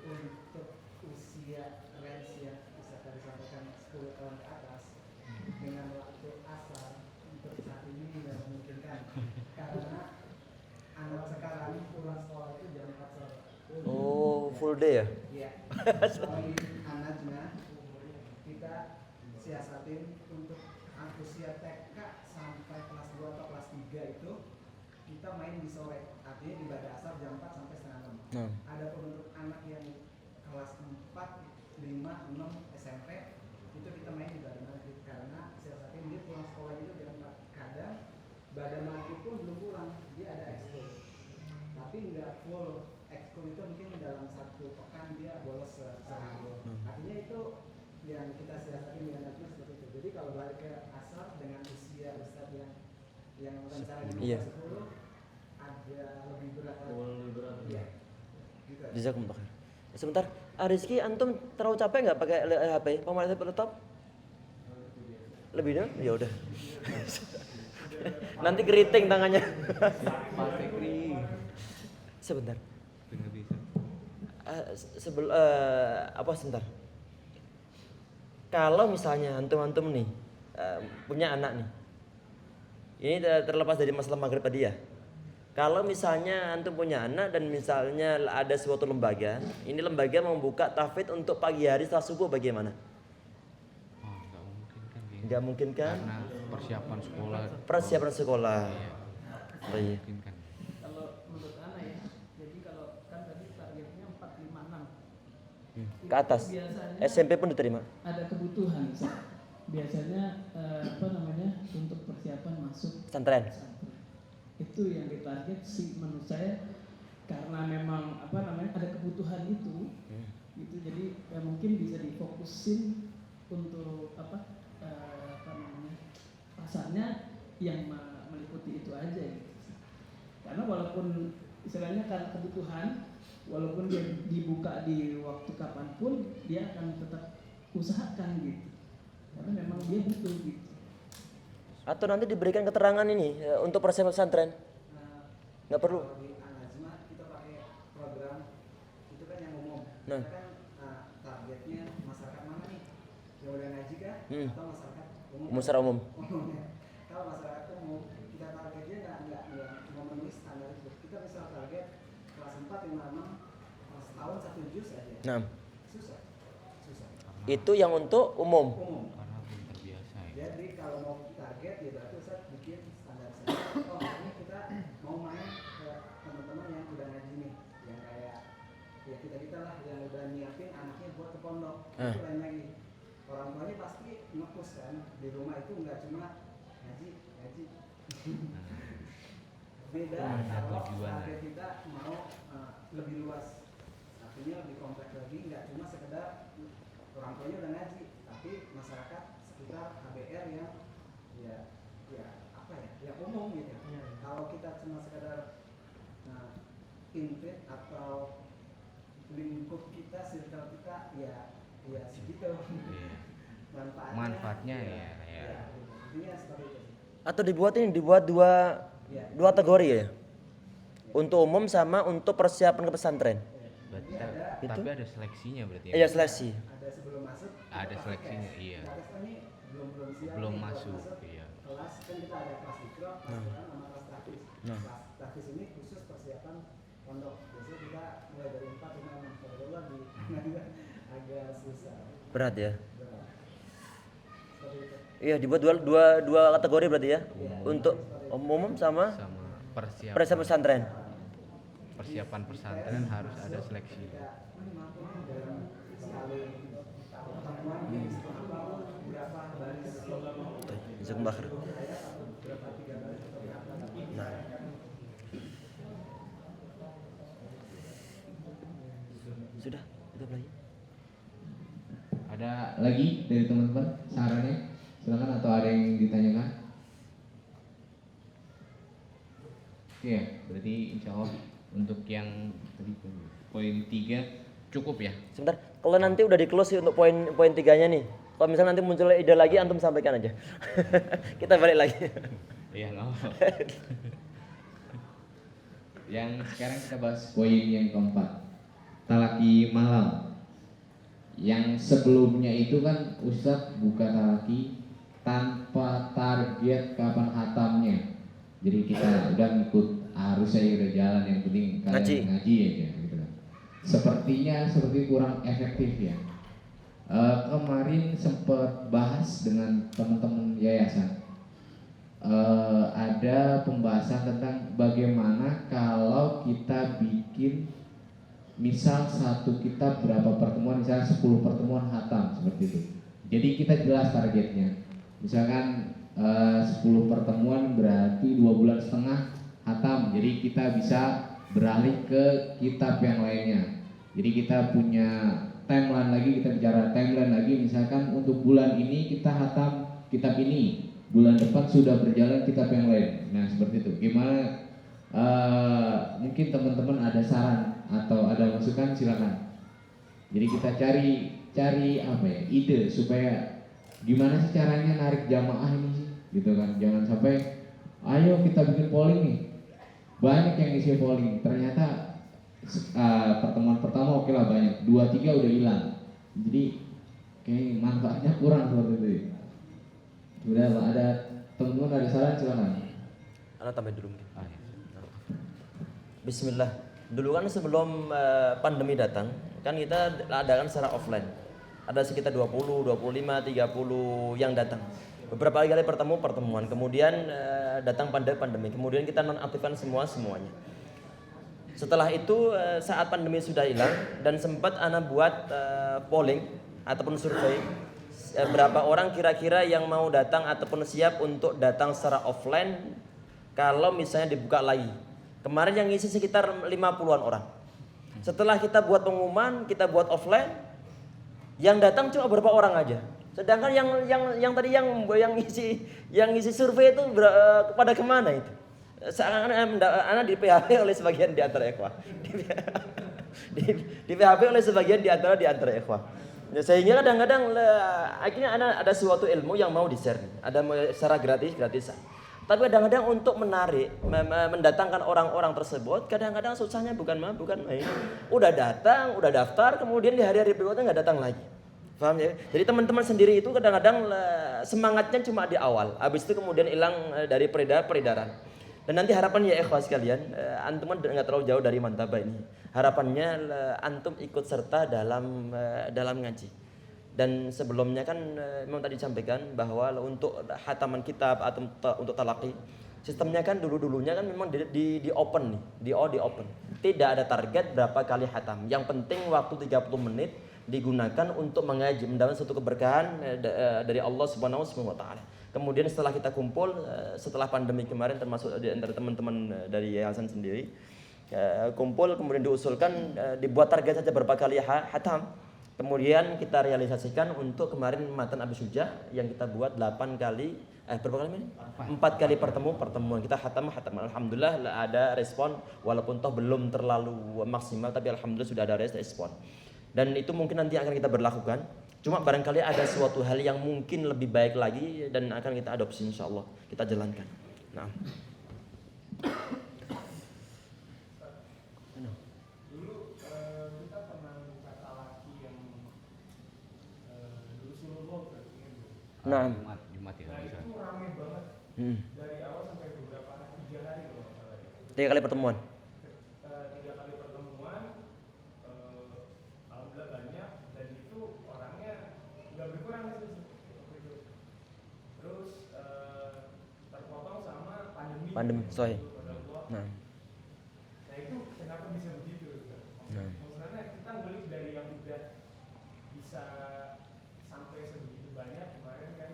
untuk usia range yang bisa tadi sampaikan 10 tahun ke atas dengan waktu asar untuk saat ini tidak memungkinkan karena anak sekarang pulang sekolah itu jam 4 sore. Oh, full day ya? Iya. Kalau di Anajma kita siasatin untuk usia TK sampai kelas 2 atau kelas 3 itu kita main di sore, artinya ibadah asar jam 4 sampai setengah 6. Nah. Ada untuk anak yang kelas 4, 5, 6 SMP itu kita main di badan maghrib karena siasatin dia pulang sekolah itu jam 4. Kadang badan maghrib pun belum pulang, dia ada ekskul, tapi nggak full ekskul itu mungkin dalam satu pekan dia bolos sehari. Artinya itu yang kita siasatin di anaknya seperti itu. Jadi kalau balik ke asar dengan usia besar yang rencana di Iya. 10 ada lebih berat lagi. Lebih berat. Iya. Gitu. Jazakumullah khair. Sebentar, Rizky, antum terlalu capek nggak pakai HP? Pemanasan laptop? Lebih dong? Ya udah. Nanti keriting tangannya. Pakai kri. Sebentar. Nggak bisa. Sebentar. Kalau misalnya antum nih punya anak nih, ini terlepas dari masalah maghrib tadi ya. Kalau misalnya antum punya anak dan misalnya ada suatu lembaga, ini lembaga membuka tahfidz untuk pagi hari setelah subuh, bagaimana? Oh, nggak mungkin kan? Geng. Nggak mungkin kan? Karena persiapan sekolah. Persiapan sekolah. Iya. Iya. Mungkin kan. Kalau menurut anak ya, jadi kalau kan tadi targetnya 4, 5, 6 Ke atas. biasanya SMP pun diterima. ada kebutuhan biasanya untuk persiapan masuk Pesantren. pesantren. Itu yang ditarget sih menurut saya karena memang ada kebutuhan itu gitu, jadi mungkin bisa difokusin untuk pasarnya yang meliputi itu aja gitu. Karena walaupun istilahnya karena kebutuhan, walaupun dia dibuka di waktu kapanpun dia akan tetap usahakan gitu, karena memang dia butuh gitu. Atau nanti diberikan keterangan ini untuk persiapan pesantren? Nggak perlu. Kalau di Al-Azma kita pakai program itu kan yang umum. Nah. Kita kan targetnya masyarakat mana nih? Yang udah ngaji kah? Atau masyarakat umum? Secara umum. Umumnya. Kalau masyarakat umum kita targetnya nggak memenuhi standar itu. Kita bisa target kelas 4, 5, 6 setahun 1 juz aja. Nah, Susah. itu yang untuk umum. Umum. Karena belum terbiasa ya. Jadi kalau mau target ya berarti Ustaz bikin standarisasi. Oh ini kita mau main ke teman-teman yang udah ngaji nih, yang kayak ya kita lah yang udah nyiapin anaknya buat ke pondok. Itu lain lagi. Orang tuanya pasti ngepush kan di rumah itu nggak cuma ngaji. Beda kalau target kita mau lebih luas, artinya lebih kompleks lagi, nggak cuma sekedar orang tuanya udah ngaji, tapi masyarakat sekitar HBR yang ya apa ya, yang umum gitu. Kalau kita cuma sekedar invite atau lingkup kita, circle kita, ya segitu. Iya. Manfaatnya ya. intinya seperti itu. Atau dibuat dua kategori ya? Untuk umum sama untuk persiapan ke pesantren. Berarti Itu? tapi ada seleksinya berarti ya. Iya, seleksi. Ada sebelum masuk, Ada seleksinya, iya. belum siap Belum nih, masuk, iya. kelas kan kita ada kelas mikro, kelas Quran sama kelas tahfiz. Kelas tahfiz ini khusus persiapan pondok. Biasanya kita mulai dari 4, 5, 6. Kalau lagi agak susah. Berat ya? Berat. Seperti itu. Iya, dibuat dua kategori berarti ya? Untuk umum sama Sama persiapan pesantren. persiapan pesantren harus ada seleksi. Jazakumullah khair. Nah. Sudah, itu lagi. Ada lagi dari teman-teman sarannya? Silakan, atau ada yang ditanyakan? Oke, berarti insya Allah untuk yang tadi poin 3 cukup ya. Sebentar, kalau nanti udah di close untuk poin 3-nya nih. Kalau misalnya nanti muncul ide lagi, antum sampaikan aja. Kita balik lagi. Iya, nggak apa-apa. Yang sekarang kita bahas poin yang keempat, talaki malam. Yang sebelumnya itu kan Ustadz buka talaki tanpa target kapan hatamnya. Jadi kita udah ngikut arus saya udah jalan, yang penting kalian ngaji aja gitu kan. Sepertinya seperti kurang efektif ya. Kemarin sempat bahas dengan teman-teman yayasan. Ada pembahasan tentang bagaimana kalau kita bikin misal satu kitab berapa pertemuan, misalnya 10 pertemuan hatam seperti itu. Jadi kita jelas targetnya. Misalkan 10 pertemuan berarti 2,5 bulan hatam. Jadi kita bisa beralih ke kitab yang lainnya. Jadi kita punya timeline lagi, kita bicara timeline lagi. Misalkan untuk bulan ini kita hatam kitab ini, bulan depan sudah berjalan kitab yang lain. Nah seperti itu. Gimana? Mungkin teman-teman ada saran atau ada masukan, silakan. Jadi kita cari apa ya, ide supaya gimana sih caranya narik jamaah ini sih, gitu kan. Jangan sampai ayo kita bikin polling nih, banyak yang isi polling, ternyata pertemuan pertama oke lah banyak, 2, 3 udah hilang. Jadi kayak manfaatnya kurang seperti itu. Sudah ada teman-teman ada saran, silakan. Ana tambah dulu mungkin. Ah, ya. Bismillah. Dulu kan sebelum pandemi datang, kan kita adakan secara offline. Ada sekitar 20, 25, 30 yang datang. Beberapa kali pertemuan. Kemudian datang pandemi. Kemudian kita nonaktifkan semuanya. Setelah itu saat pandemi sudah hilang dan sempat ana buat polling ataupun survei berapa orang kira-kira yang mau datang ataupun siap untuk datang secara offline kalau misalnya dibuka lagi. Kemarin yang ngisi sekitar 50-an orang. Setelah kita buat pengumuman, kita buat offline, yang datang cuma beberapa orang aja. Sedangkan yang tadi yang ngisi survei itu kepada kemana itu? Seakan-akan anak di PHP oleh sebagian di antara ikhwah. Di PHP oleh sebagian di antara ikhwah. Ya, sehingga kadang-kadang akhirnya ada suatu ilmu yang mau di-share, ada secara gratisan. Tapi kadang-kadang untuk menarik, mendatangkan orang-orang tersebut, kadang-kadang susahnya bukan main. Udah datang, udah daftar, kemudian di hari-hari berikutnya nggak datang lagi. Paham ya? Jadi teman-teman sendiri itu kadang-kadang semangatnya cuma di awal, habis itu kemudian hilang dari peredaran. Dan nanti harapan ya ikhwah sekalian, antum nggak terlalu jauh dari Mantaba ini. Harapannya antum ikut serta dalam ngaji. Dan sebelumnya kan memang tadi disampaikan bahwa untuk hataman kitab atau untuk talaqi, sistemnya kan dulunya kan memang di open nih, di open. Tidak ada target berapa kali hatam. Yang penting waktu 30 menit digunakan untuk mengaji, mendapatkan suatu keberkahan dari Allah Subhanahu wa taala. Kemudian setelah kita kumpul setelah pandemi kemarin, termasuk di antara teman-teman dari yayasan sendiri kumpul, kemudian diusulkan dibuat target saja berapa kali hatam. Kemudian kita realisasikan untuk kemarin matan Abi Syuja yang kita buat 8 kali berapa kali ini? 4 kali pertemuan. Kita hatam. Alhamdulillah ada respon, walaupun toh belum terlalu maksimal, tapi alhamdulillah sudah ada respon. Dan itu mungkin nanti akan kita berlakukan. Cuma barangkali ada suatu hal yang mungkin lebih baik lagi dan akan kita adopsi, insyaallah kita jalankan. Nah. Dulu kita pernah buka talaki yang dulu Sulullah berarti. Nah. Jumat ya. Nah itu rame banget dari awal sampai beberapa hari, 3 hari kalau nggak salah ya. 3 kali pertemuan. 3 kali pertemuan, alhamdulillah banyak, dan itu orangnya nggak berkurang sih. Terus terpotong sama pandemi. Sorry. Nah. Nah itu kenapa bisa begitu? Nah. Maksudnya kita ngulik dari yang udah bisa sampai sebegitu banyak kemarin kan.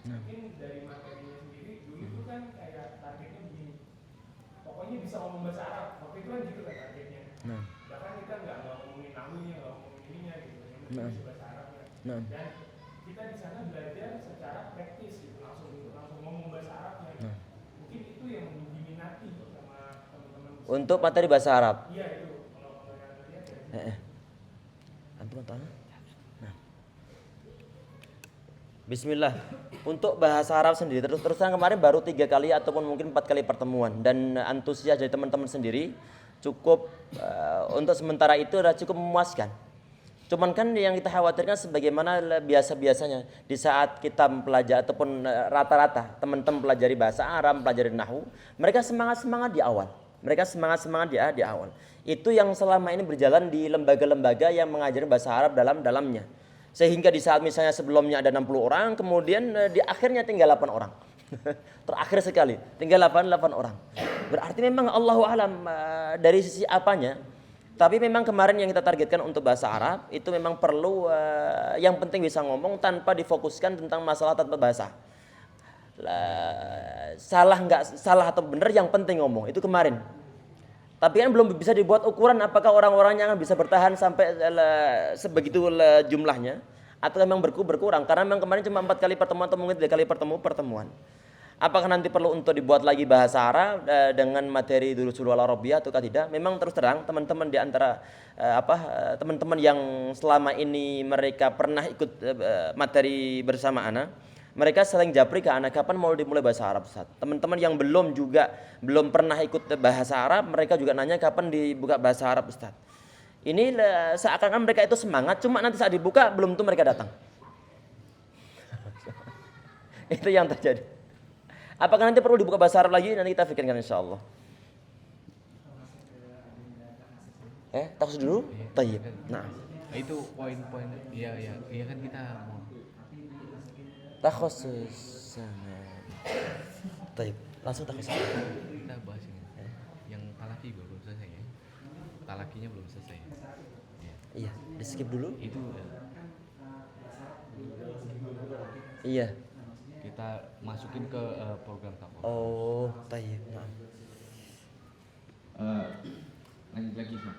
Mungkin dari materinya sendiri dulu itu kan kayak targetnya begini. Pokoknya bisa ngomong bahasa Arab. Waktu itu kan gitu kan targetnya. Nah. Bahkan kita nggak ngomongin nahunya, nggak ngomongin ininya gitu. Yang penting Nah. bisa bahasa Arabnya. Nah. Dan kita di sana belajar secara praktis gitu, langsung ngomong bahasa Arabnya. Nah. Mungkin itu yang diminati sama teman-teman. Untuk materi bahasa Arab. Iya itu. Kalau yang lihat ya. Antum tahu? Nah. Bismillah. Untuk bahasa Arab sendiri terus-terusan kemarin baru 3 kali ataupun mungkin 4 kali pertemuan, dan antusias dari teman-teman sendiri cukup untuk sementara itu sudah cukup memuaskan. Cuman kan yang kita khawatirkan sebagaimana biasa-biasanya di saat kita mempelajari ataupun rata-rata teman-teman pelajari bahasa Arab, pelajari nahwu, mereka semangat-semangat di awal. Di awal. Itu yang selama ini berjalan di lembaga-lembaga yang mengajari bahasa Arab dalamnya. Sehingga di saat misalnya sebelumnya ada 60 orang, kemudian di akhirnya tinggal 8 orang. Terakhir sekali, tinggal 8 orang. Berarti memang Allahu a'lam dari sisi apanya. Tapi memang kemarin yang kita targetkan untuk bahasa Arab itu memang perlu yang penting bisa ngomong tanpa difokuskan tentang masalah tanpa bahasa. Salah atau benar, yang penting ngomong. Itu kemarin. Tapi kan belum bisa dibuat ukuran apakah orang-orangnya akan bisa bertahan sampai sebegitu jumlahnya atau memang berkurang, karena memang kemarin cuma 4 kali pertemuan atau mungkin 3 kali pertemuan. Apakah nanti perlu untuk dibuat lagi bahasa Arab dengan materi Durusul Arabiyah ataukah tidak? Memang terus terang teman-teman di antara teman-teman yang selama ini mereka pernah ikut materi bersama ana, mereka sering japri ke anak kapan mau dimulai bahasa Arab, Ustaz. Teman-teman yang belum pernah ikut bahasa Arab, mereka juga nanya kapan dibuka bahasa Arab, Ustaz. Ini seakan-akan mereka itu semangat, cuma nanti saat dibuka belum tentu mereka datang. Itu yang terjadi. Apakah nanti perlu dibuka bahasa Arab lagi? Nanti kita pikirkan insyaallah. Takus dulu? Tayyib. Nah. Itu poin-poin iya kan kita mau Takhusus sama. Tayyib. Langsung takhusus. kita bahas ini. Yang talaki belum selesai ya. Talakinya belum selesai. Iya, di skip dulu. Itu Iya. kita masukin ke program Kapolri. Oh, tayyib. Nah. Lanjut lagi, Pak.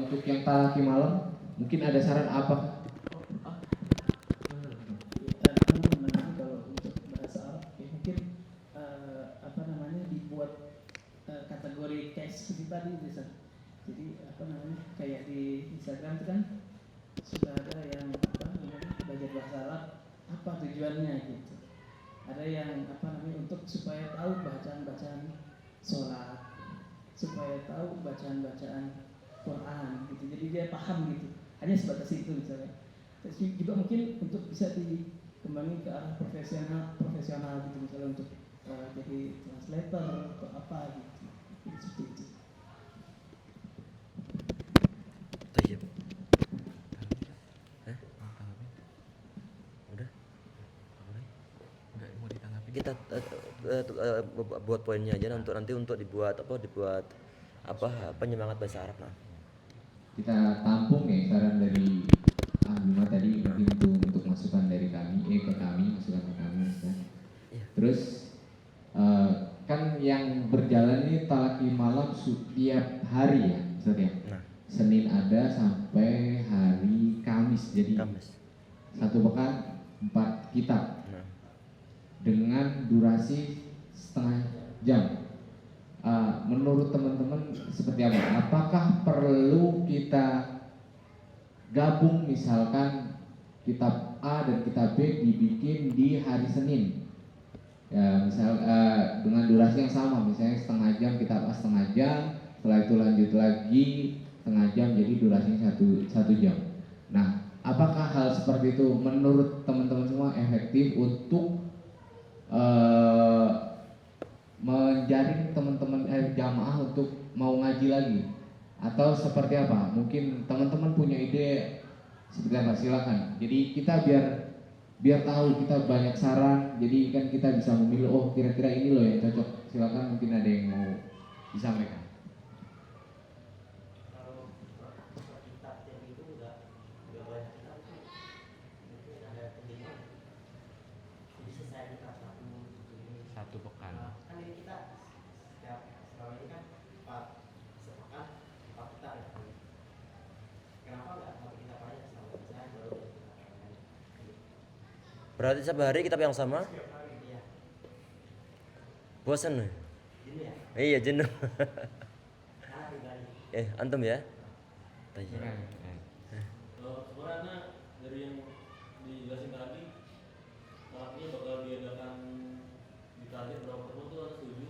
Untuk yang talaki malam, mungkin ada saran apa? Kalau untuk bahasa Arab ya mungkin dibuat case seperti tadi bisa. Jadi apa namanya kayak di Instagram itu kan sudah ada yang apa namanya belajar bahasa Arab apa tujuannya gitu. Ada yang apa namanya untuk supaya tahu bacaan-bacaan sholat, supaya tahu bacaan-bacaan Quran gitu. Jadi dia paham gitu. Hanya sebatas itu misalnya. Terus juga mungkin untuk bisa dikembangin ke arah profesional gitu misalnya untuk jadi translator atau apa gitu. Seperti itu. Tayyib. Hah? Udah? Enggak mau ditanggapi. Kita buat poinnya aja untuk nanti untuk dibuat penyemangat bahasa Arab nah. Kita tampung nih saran dari Bima tadi, mungkin itu untuk masukan dari kami ke kami, masukan ke kami ya. Iya. Terus kan yang berjalan ini talaki malam setiap hari ya Ustaz ya. Nah, Senin ada sampai hari Kamis, jadi Kamis. satu pekan 4 kitab Nah, dengan durasi setengah jam. Menurut teman-teman seperti apa? Apakah perlu kita gabung misalkan kitab A dan kitab B dibikin di hari Senin? Ya, misal dengan durasi yang sama, misalnya setengah jam kitab A setengah jam, setelah itu lanjut lagi setengah jam, jadi durasinya satu jam. Nah, apakah hal seperti itu menurut teman-teman semua efektif untuk menjaring teman-teman jamaah untuk mau ngaji lagi atau seperti apa? Mungkin teman-teman punya ide seperti apa? Silakan. Jadi kita biar tahu, kita banyak saran, jadi kan kita bisa memilih, oh kira-kira ini loh yang cocok. Silakan, mungkin ada yang mau disampaikan. Kalau kitab yang itu udah banyak kitab sih, mungkin ada pendidikan. Jadi selesai kitab Satu pekan. kan ini kita selama ini kan sepekan 4 kitab ya. Kenapa nggak 1 kitab aja selama saya baru kitab lain? berarti setiap hari kitab yang sama? Iya, Bosan nih? gini ya. Iya, jenuh. Karena pribadi. Antum ya? Tayyib. Sebenarnya dari yang dijelasin tadi, talaknya bakal diadakan di target berapa pertemuan tuh harus setuju.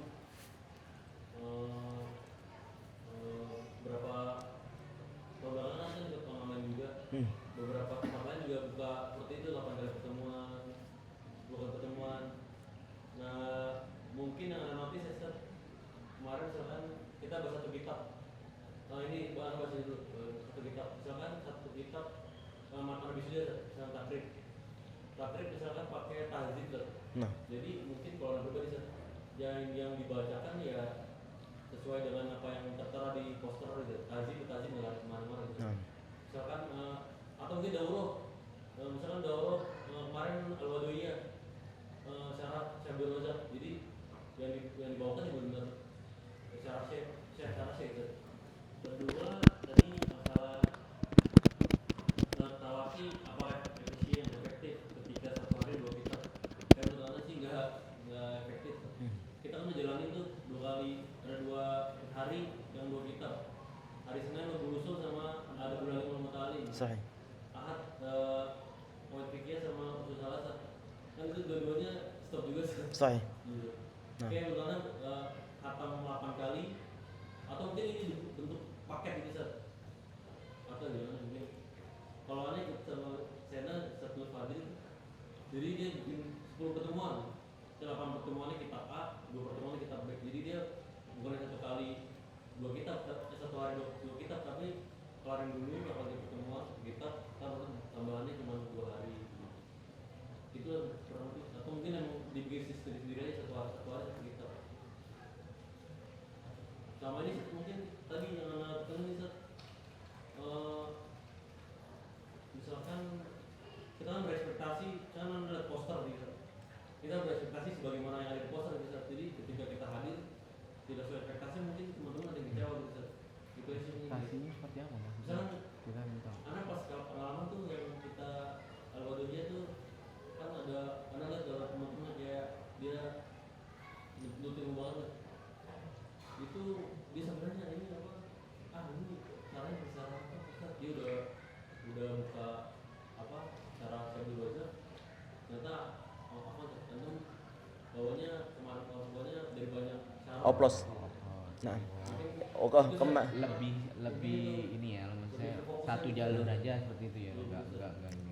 Berapa pembelajaran kan juga pengalaman juga. Beberapa tempat juga buka seperti itu 8 kali pertemuan, 2 kali pertemuan. Nah, mungkin yang ada notis ya Ustaz, kemarin misalkan kita bahas 1 kitab. Nah ini bahan bahasa dulu 1 kitab. Misalkan 1 kitab makna wisuda misalkan takrib misalkan pakai tahzib. Nah, Jadi mungkin kalau orang pribadi yang dibacakan ya sesuai dengan apa yang tertera di poster gitu. Tahzib nggak ada kemana-mana gitu. nah. Misalkan atau mungkin daurah. Misalkan daurah kemarin Al-Wadawiyah syarat Syabir Rozak. Jadi yang dibawakan ya benar syarat itu. Kedua tadi masalah tawaki apa revisi yang efektif ketika 1 hari 2 kitab. Kan menurut sih nggak efektif. Kita kan menjalani tuh 2 kali, ada 2 hari yang 2 kitab. Hari Senin Nurul Usul sama ada bulan Muhammad Ali. Sahih. Ahad Muhammad Fikih sama Usul Salasat. Kan itu dua-duanya stop juga sih. Sahih. Gitu. Nah. Kayak misalnya khatam 8 kali atau mungkin ini bentuk paket gitu Sat. Atau gimana mungkin. Kalau aneh ikut sama Sena satu Fadil, jadi dia bikin 10 pertemuan. 8 pertemuannya kitab A, 2 pertemuannya kitab B. Jadi dia bukan 1 kali 2 kitab, 1 hari 2 kitab, tapi kelarin dulu 2 kali pertemuan kitab, tambahannya cuma 2 hari. Itu kurang lebih. Atau mungkin yang dibikin sendiri aja 1 hari 1 kitab. Sama ini mungkin tadi yang anak ini misalkan kita kan berekspektasi, kan ada poster gitu. Kita berekspektasi sebagaimana yang ada di poster gitu. Jadi ketika kita hadir tidak sesuai ekspektasi, mungkin teman-teman ada yang kecewa gitu. Itu sih. Ekspektasinya seperti apa Mas? Misalkan Kita minta. anak pas pengalaman tuh yang kita Al-Wadawiyah tuh kan ada anak lihat kalau teman-teman kayak dia nutup banget. itu dia sebenarnya ini apa, ini caranya bisa apa Ustaz, dia udah buka apa cara saya dulu aja, ternyata apa antum bawanya kemarin bawanya dari banyak cara Oplos. Nah, oke, lebih ini ya, maksudnya satu jalur aja seperti itu ya, enggak ini.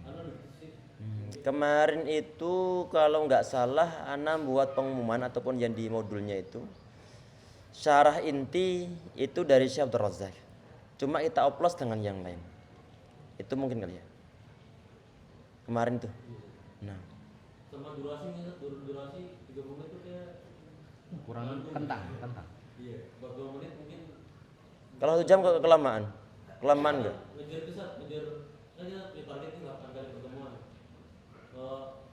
Kemarin itu kalau nggak salah Ana buat pengumuman ataupun yang di modulnya itu syarah inti itu dari Syekh Abdul Razak. Cuma kita oplos dengan yang lain. Itu mungkin kali ya. Kemarin tuh. Nah, sama durasi 30 menit itu kayak Kurang kentang. iya 40 menit mungkin kalau 1 jam kelamaan. Kelamaan nggak? ngejar ya targetnya 8 kali pertemuan.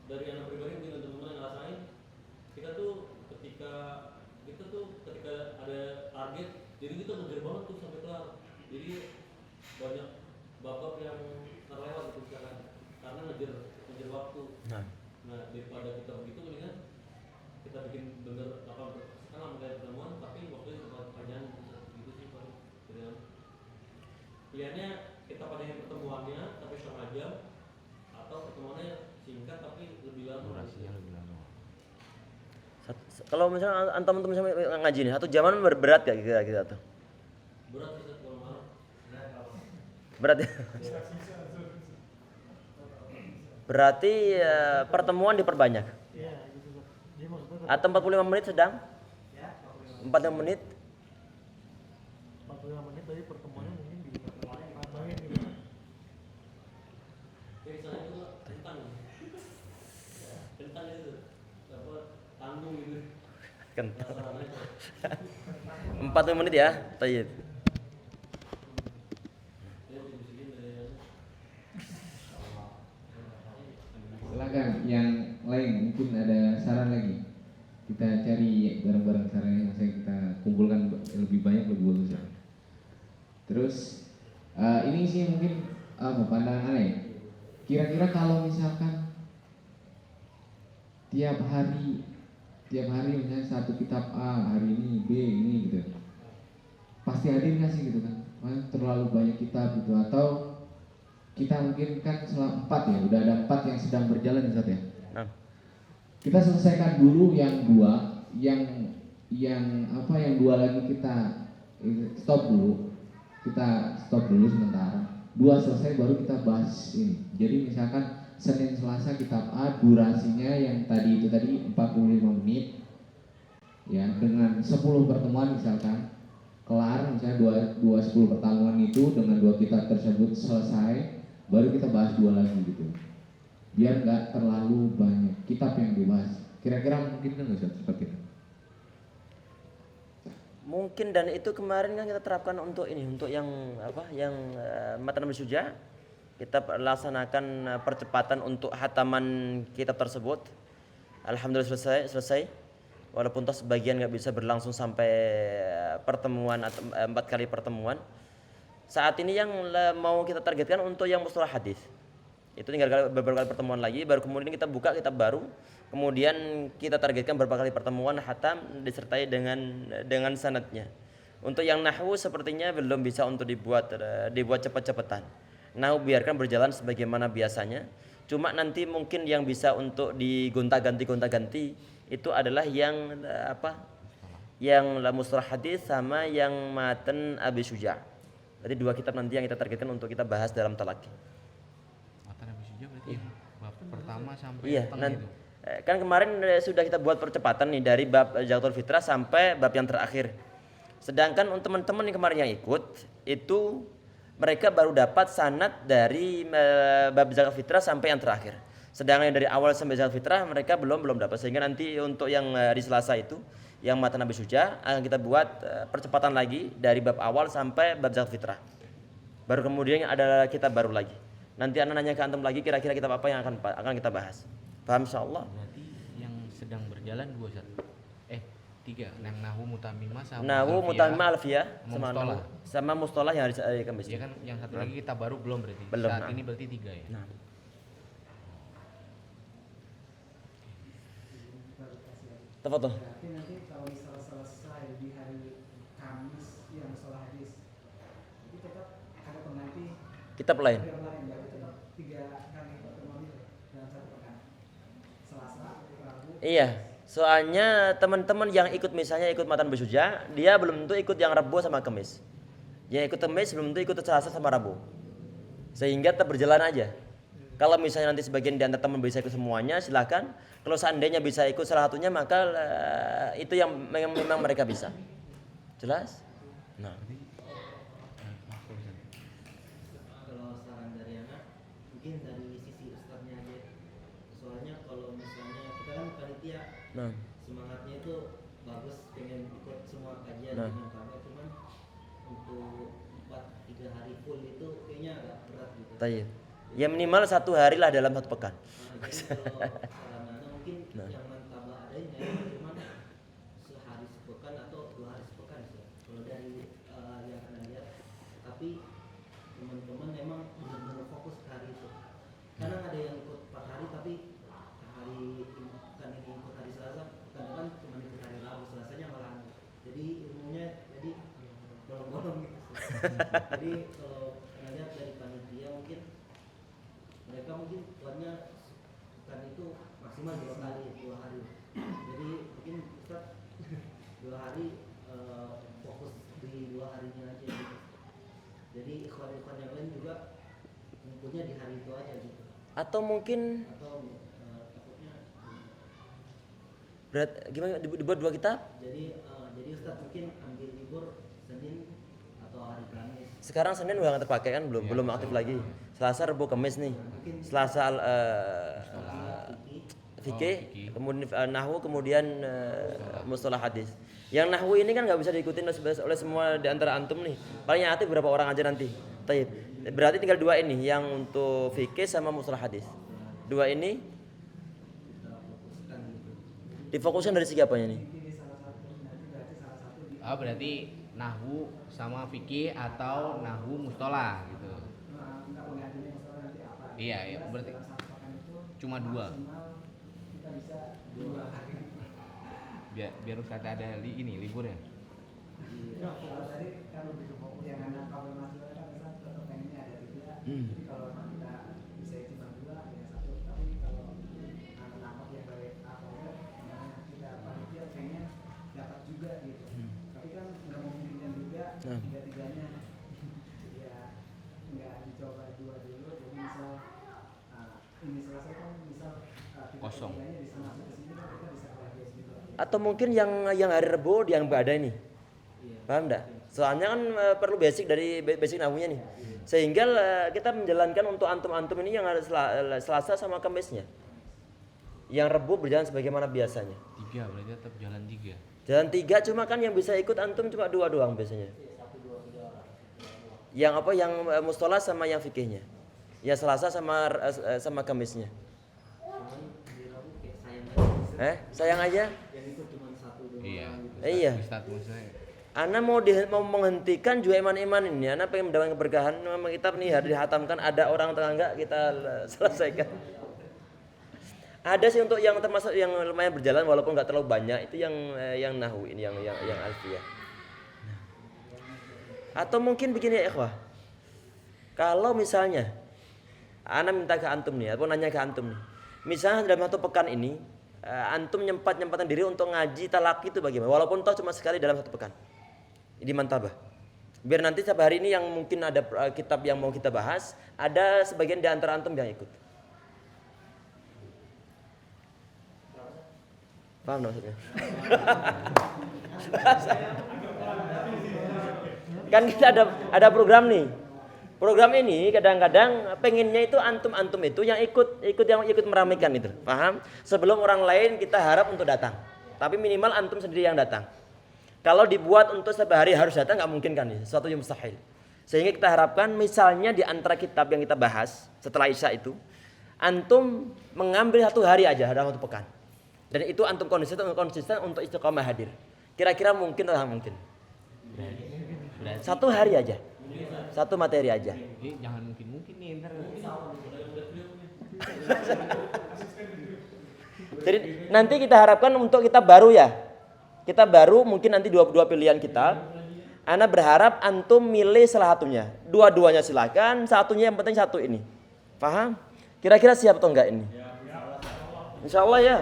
Dari anak pribadi mungkin teman-teman yang ngerasain kita tuh ketika ada target, jadi kita ngejar banget tuh sampai kelar. Jadi banyak bab yang terlewat gitu misalkan karena ngejar waktu. Nah daripada kita begitu mendingan kita bikin bener apa sekarang mulai pertemuan tapi waktunya tetap panjang gitu sih paling. Pilihannya kita padahin pertemuannya tapi setengah jam atau pertemuannya singkat tapi lebih lama. Durasinya lebih lama. Kalau misalnya antum ngaji nih 1 jaman berat gak kira-kira tuh? Berat sih kalau malam. Berat ya? Berarti pertemuan diperbanyak. Iya, gitu. Jadi maksudnya Atau 45 menit sedang? Ya, 45 menit 45 menit tadi pertemuannya mungkin ditambahin gitu. Kayak misalnya itu kentang itu apa tanggung gitu. Kentang. Rasanya 45 menit ya? Tayyib. dia dibisikin dari Silakan yang lain mungkin ada saran lagi. Kita cari bareng-bareng sarannya, maksudnya kita kumpulkan lebih banyak lebih bagus ya. Terus ini sih mungkin pandangan aneh. Kira-kira kalau misalkan tiap hari misalnya satu kitab A, hari ini B ini gitu, pasti hadir nggak sih gitu kan? Terlalu banyak kitab gitu, atau kita mungkin kan selama 4 ya, udah ada 4 yang sedang berjalan Ustaz ya. Nah. Kita selesaikan dulu yang 2, yang 2 lagi kita stop dulu sementara. 2 selesai baru kita bahas ini. Jadi misalkan Senin Selasa kitab A durasinya yang tadi 45 menit ya, dengan 10 pertemuan misalkan kelar, misalnya 10 pertemuan itu dengan 2 kitab tersebut selesai, baru kita bahas 2 lagi gitu, biar nggak terlalu banyak kitab yang dibahas. Kira-kira mungkin kan Ustaz seperti itu? Mungkin, dan itu kemarin kan kita terapkan untuk ini, untuk yang apa, yang Matan Nabi Suja. Kita laksanakan percepatan untuk hataman kitab tersebut. Alhamdulillah selesai. Walaupun toh sebagian nggak bisa berlangsung sampai pertemuan atau 4 kali pertemuan. Saat ini yang mau kita targetkan untuk yang mustalah hadis. Itu tinggal beberapa kali pertemuan lagi, baru kemudian kita buka kitab baru. Kemudian kita targetkan beberapa kali pertemuan hatam disertai dengan sanadnya. Untuk yang nahwu sepertinya belum bisa untuk dibuat cepat-cepatan. Nahwu biarkan berjalan sebagaimana biasanya. Cuma nanti mungkin yang bisa untuk digonta-ganti itu adalah yang yang mustalah hadis sama yang matan Abi Syuja'. Jadi 2 kitab nanti yang kita targetkan untuk kita bahas dalam talaki. Matan Nabi Suja berarti yang bab pertama sampai Iya, tengah itu. kan kemarin sudah kita buat percepatan nih dari bab Zakatul Fitrah sampai bab yang terakhir. Sedangkan untuk teman-teman yang kemarin yang ikut itu mereka baru dapat sanad dari bab Zakatul Fitrah sampai yang terakhir. Sedangkan yang dari awal sampai Zakatul Fitrah mereka belum dapat, sehingga nanti untuk yang hari Selasa itu yang Matan Nabi Syuja' akan kita buat percepatan lagi dari bab awal sampai bab Zakatul Fitrah. Baru kemudian ada kitab baru lagi. Nanti Anda nanya ke antum lagi kira-kira kitab apa yang akan kita bahas. Paham insyaallah? Berarti yang sedang berjalan 2 Ustaz. 3, yang Nahwu Mutamimah sama Nahwu Mutamimah Alfiyah sama Mustalah. sama mustalah yang hari Kamis. Ya kan yang satu lagi kita baru belum berarti. Belum, Saat nah. ini berarti 3 ya. Nah. Klarifikasi lagi. Tafadhol. Berarti nanti kalau misal selesai di hari kitab lain. 3 kali pertemuan itu dalam 1 pekan. Selasa, Rabu. Iya, soalnya teman-teman yang ikut misalnya ikut matan bersuja, dia belum tentu ikut yang Rabu sama Kamis. Yang ikut Kamis belum tentu ikut Selasa sama Rabu. Sehingga tetap berjalan aja. Kalau misalnya nanti sebagian di antara teman bisa ikut semuanya, silakan. Kalau seandainya bisa ikut salah satunya, maka itu yang memang mereka bisa. Jelas? Nah. Kalau saran dari anak mungkin dari sisi ustadznya aja, soalnya kalau misalnya kita kan panitia semangatnya itu bagus, pengen ikut semua kajian dengan kami, cuman untuk 3 hari full itu kayaknya agak berat gitu. Tayyib. Ya minimal 1 hari lah dalam 1 pekan. Jadi kalau saran anak mungkin yang mantabah adanya cuman sehari sepekan atau 2 hari sepekan sih. Kalau dari yang anda lihat, tapi teman-teman memang benar-benar fokus ke hari itu. Kadang ada yang ikut 4 hari tapi hari bukan ini ikut hari Selasa, kadang cuma ikut hari Rabu, Selasanya malah jadi ilmunya jadi bolong-bolong gitu. Jadi kalau anda lihat dari panitia mungkin mereka mungkin tuannya bukan itu maksimal 2 kali 2 hari. Jadi mungkin Ustaz 2 hari fokus di 2 harinya aja gitu. Jadi ikhwan-ikhwan yang lain juga ngumpulnya di hari itu aja gitu. Atau mungkin Takutnya berat gimana dibuat 2 kitab? jadi Ustaz mungkin ambil libur Senin atau hari Kamis. Sekarang Senin udah nggak terpakai kan, belum aktif lagi. Selasa, Rabu, Kamis nih. Selasa fikih, kemudian nahwu, kemudian mustalah hadis. Yang nahwu ini kan nggak bisa diikutin oleh semua di antara antum nih. Paling aktif berapa orang aja nanti. Taib. Berarti tinggal 2 ini, yang untuk fikih sama mustalah hadis. 2 ini difokuskan dari segi apanya nih? Berarti nahwu sama fikih atau nahwu mustolah gitu. Iya, berarti cuma 2. Biar Ustaz ada libur ya. Kalau tadi kan yang anak kalau masih kan tetap pengennya ada 3. Jadi kalau kita bisa cuma 2 ya 1. Tapi kalau anak-anak yang dari awal kita panitia pengen dapat juga gitu. Tapi kan nggak memungkinkan juga 3-3-nya. Ya nggak dicoba 2 dulu. Jadi misal ini selesai kan misal kosong. Bisa masuk ke sini kan kita bisa belajar gitu. Atau mungkin yang hari Rebo yang nggak ada ini, paham enggak? Soalnya kan perlu basic dari basic nahwunya nih, sehingga kita menjalankan untuk antum-antum ini yang ada Selasa sama Kamisnya, yang Rebo berjalan sebagaimana biasanya. 3 berarti tetap jalan 3. Jalan 3, cuma kan yang bisa ikut antum cuma 2 doang biasanya. Yang apa? Yang mustolah sama yang fikihnya. Ya Selasa sama Kamisnya. Sayang aja. Yang itu cuma 1 doang. Iya. Ustaz maksudnya. Ana mau menghentikan juga iman-iman ini. Ana pengen mendapatkan keberkahan. Memang kitab nih harus dihatamkan. Ada orang tetangga kita selesaikan. Ada sih untuk yang termasuk yang lumayan berjalan walaupun nggak terlalu banyak, itu yang nahwu ini yang alfiyah. Atau mungkin begini ya ikhwah. Kalau misalnya ana minta ke antum nih atau nanya ke antum nih. Misalnya dalam 1 pekan ini antum nyempatan diri untuk ngaji talaki itu bagaimana? Walaupun toh cuma sekali dalam 1 pekan. Di mantabah. Biar nanti setiap hari ini yang mungkin ada kitab yang mau kita bahas, ada sebagian di antara antum yang ikut. Paham maksudnya? Kan kita ada program nih. Program ini kadang-kadang pengennya itu antum-antum itu yang ikut meramaikan itu. Paham? Sebelum orang lain kita harap untuk datang. Tapi minimal antum sendiri yang datang. Kalau dibuat untuk setiap hari harus datang nggak mungkin kan ini, sesuatu yang mustahil. Sehingga kita harapkan misalnya di antara kitab yang kita bahas setelah Isya itu, antum mengambil 1 hari aja dalam 1 pekan. Dan itu antum konsisten untuk istiqomah hadir. Kira-kira mungkin atau mungkin? 1 hari aja. 1 materi aja. Jangan mungkin nih ntar. Jadi nanti kita harapkan untuk kita baru ya. Kita baru mungkin nanti 22 pilihan kita. Ana berharap antum milih salah satunya. Dua-duanya silakan, satunya yang penting satu ini. Paham? Kira-kira siap atau enggak ini? Insya Allah ya.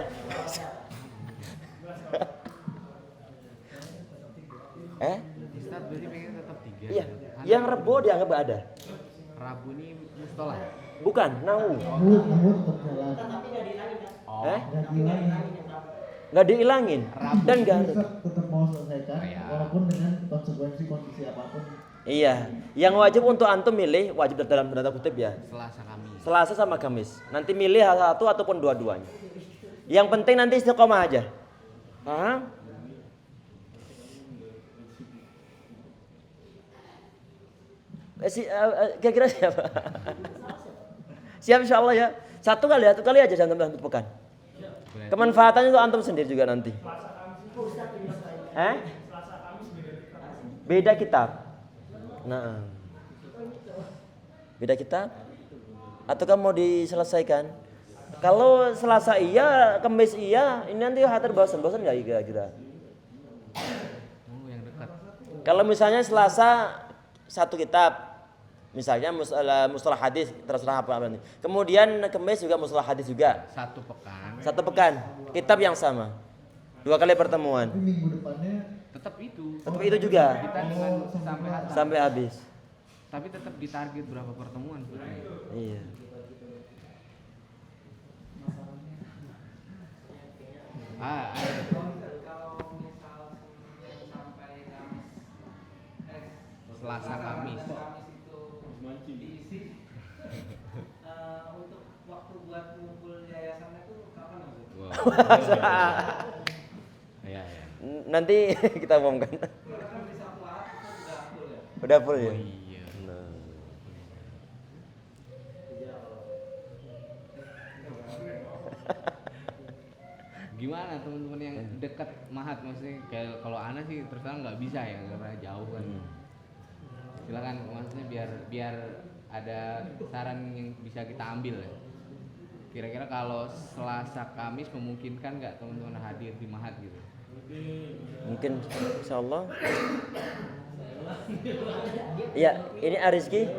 Ustadz berarti pengen tetap 3. Iya. Yang Rebo dianggap enggak ada. Rabu ini mustolah. Bukan, nahu. Nahu tetap jalan. Oh. Nggak dihilangin. Enggak dihilangin dan enggak harus. Tetap mau selesaikan, Iya. walaupun dengan konsekuensi kondisi apapun. Iya. Yang wajib untuk antum milih wajib dalam tanda kutip ya. Selasa Kamis. Selasa sama Kamis. Nanti milih salah satu ataupun dua-duanya. Yang penting nanti istiqomah aja. Paham? Kira-kira siapa? Siap insya Allah ya. Satu kali aja jangan satu pekan. Kemanfaatannya itu antum sendiri juga nanti. Beda kitab. Nah, beda kitab. Atau kamu mau diselesaikan? Kalau Selasa iya, Kamis iya, ini nanti hater bosan nggak kira-kira? Yang dekat. Kalau misalnya Selasa satu kitab, misalnya mustalah hadis terserah apa nanti. Kemudian Kamis juga mustalah hadis juga. Satu pekan. Kitab yang sama. 2 kali pertemuan. Tapi minggu depannya Tetap itu. Tetap itu juga Kita dengan sampai habis. Tapi tetap ditarget berapa pertemuan. Iya. Selasa Kamis. Untuk waktu buat ngumpul yayasannya tuh kapan Mas? Iya. Nanti kita umumkan. Udah full ya? Oh iya. Gimana teman-teman yang dekat Mahat, maksudnya kayak kalau Ana sih terus terang nggak bisa ya karena jauh kan. Silakan maksudnya biar ada saran yang bisa kita ambil ya. Kira-kira kalau Selasa Kamis memungkinkan nggak teman-teman hadir di Mahat gitu? Mungkin insyaallah. Ya, ini Arizki.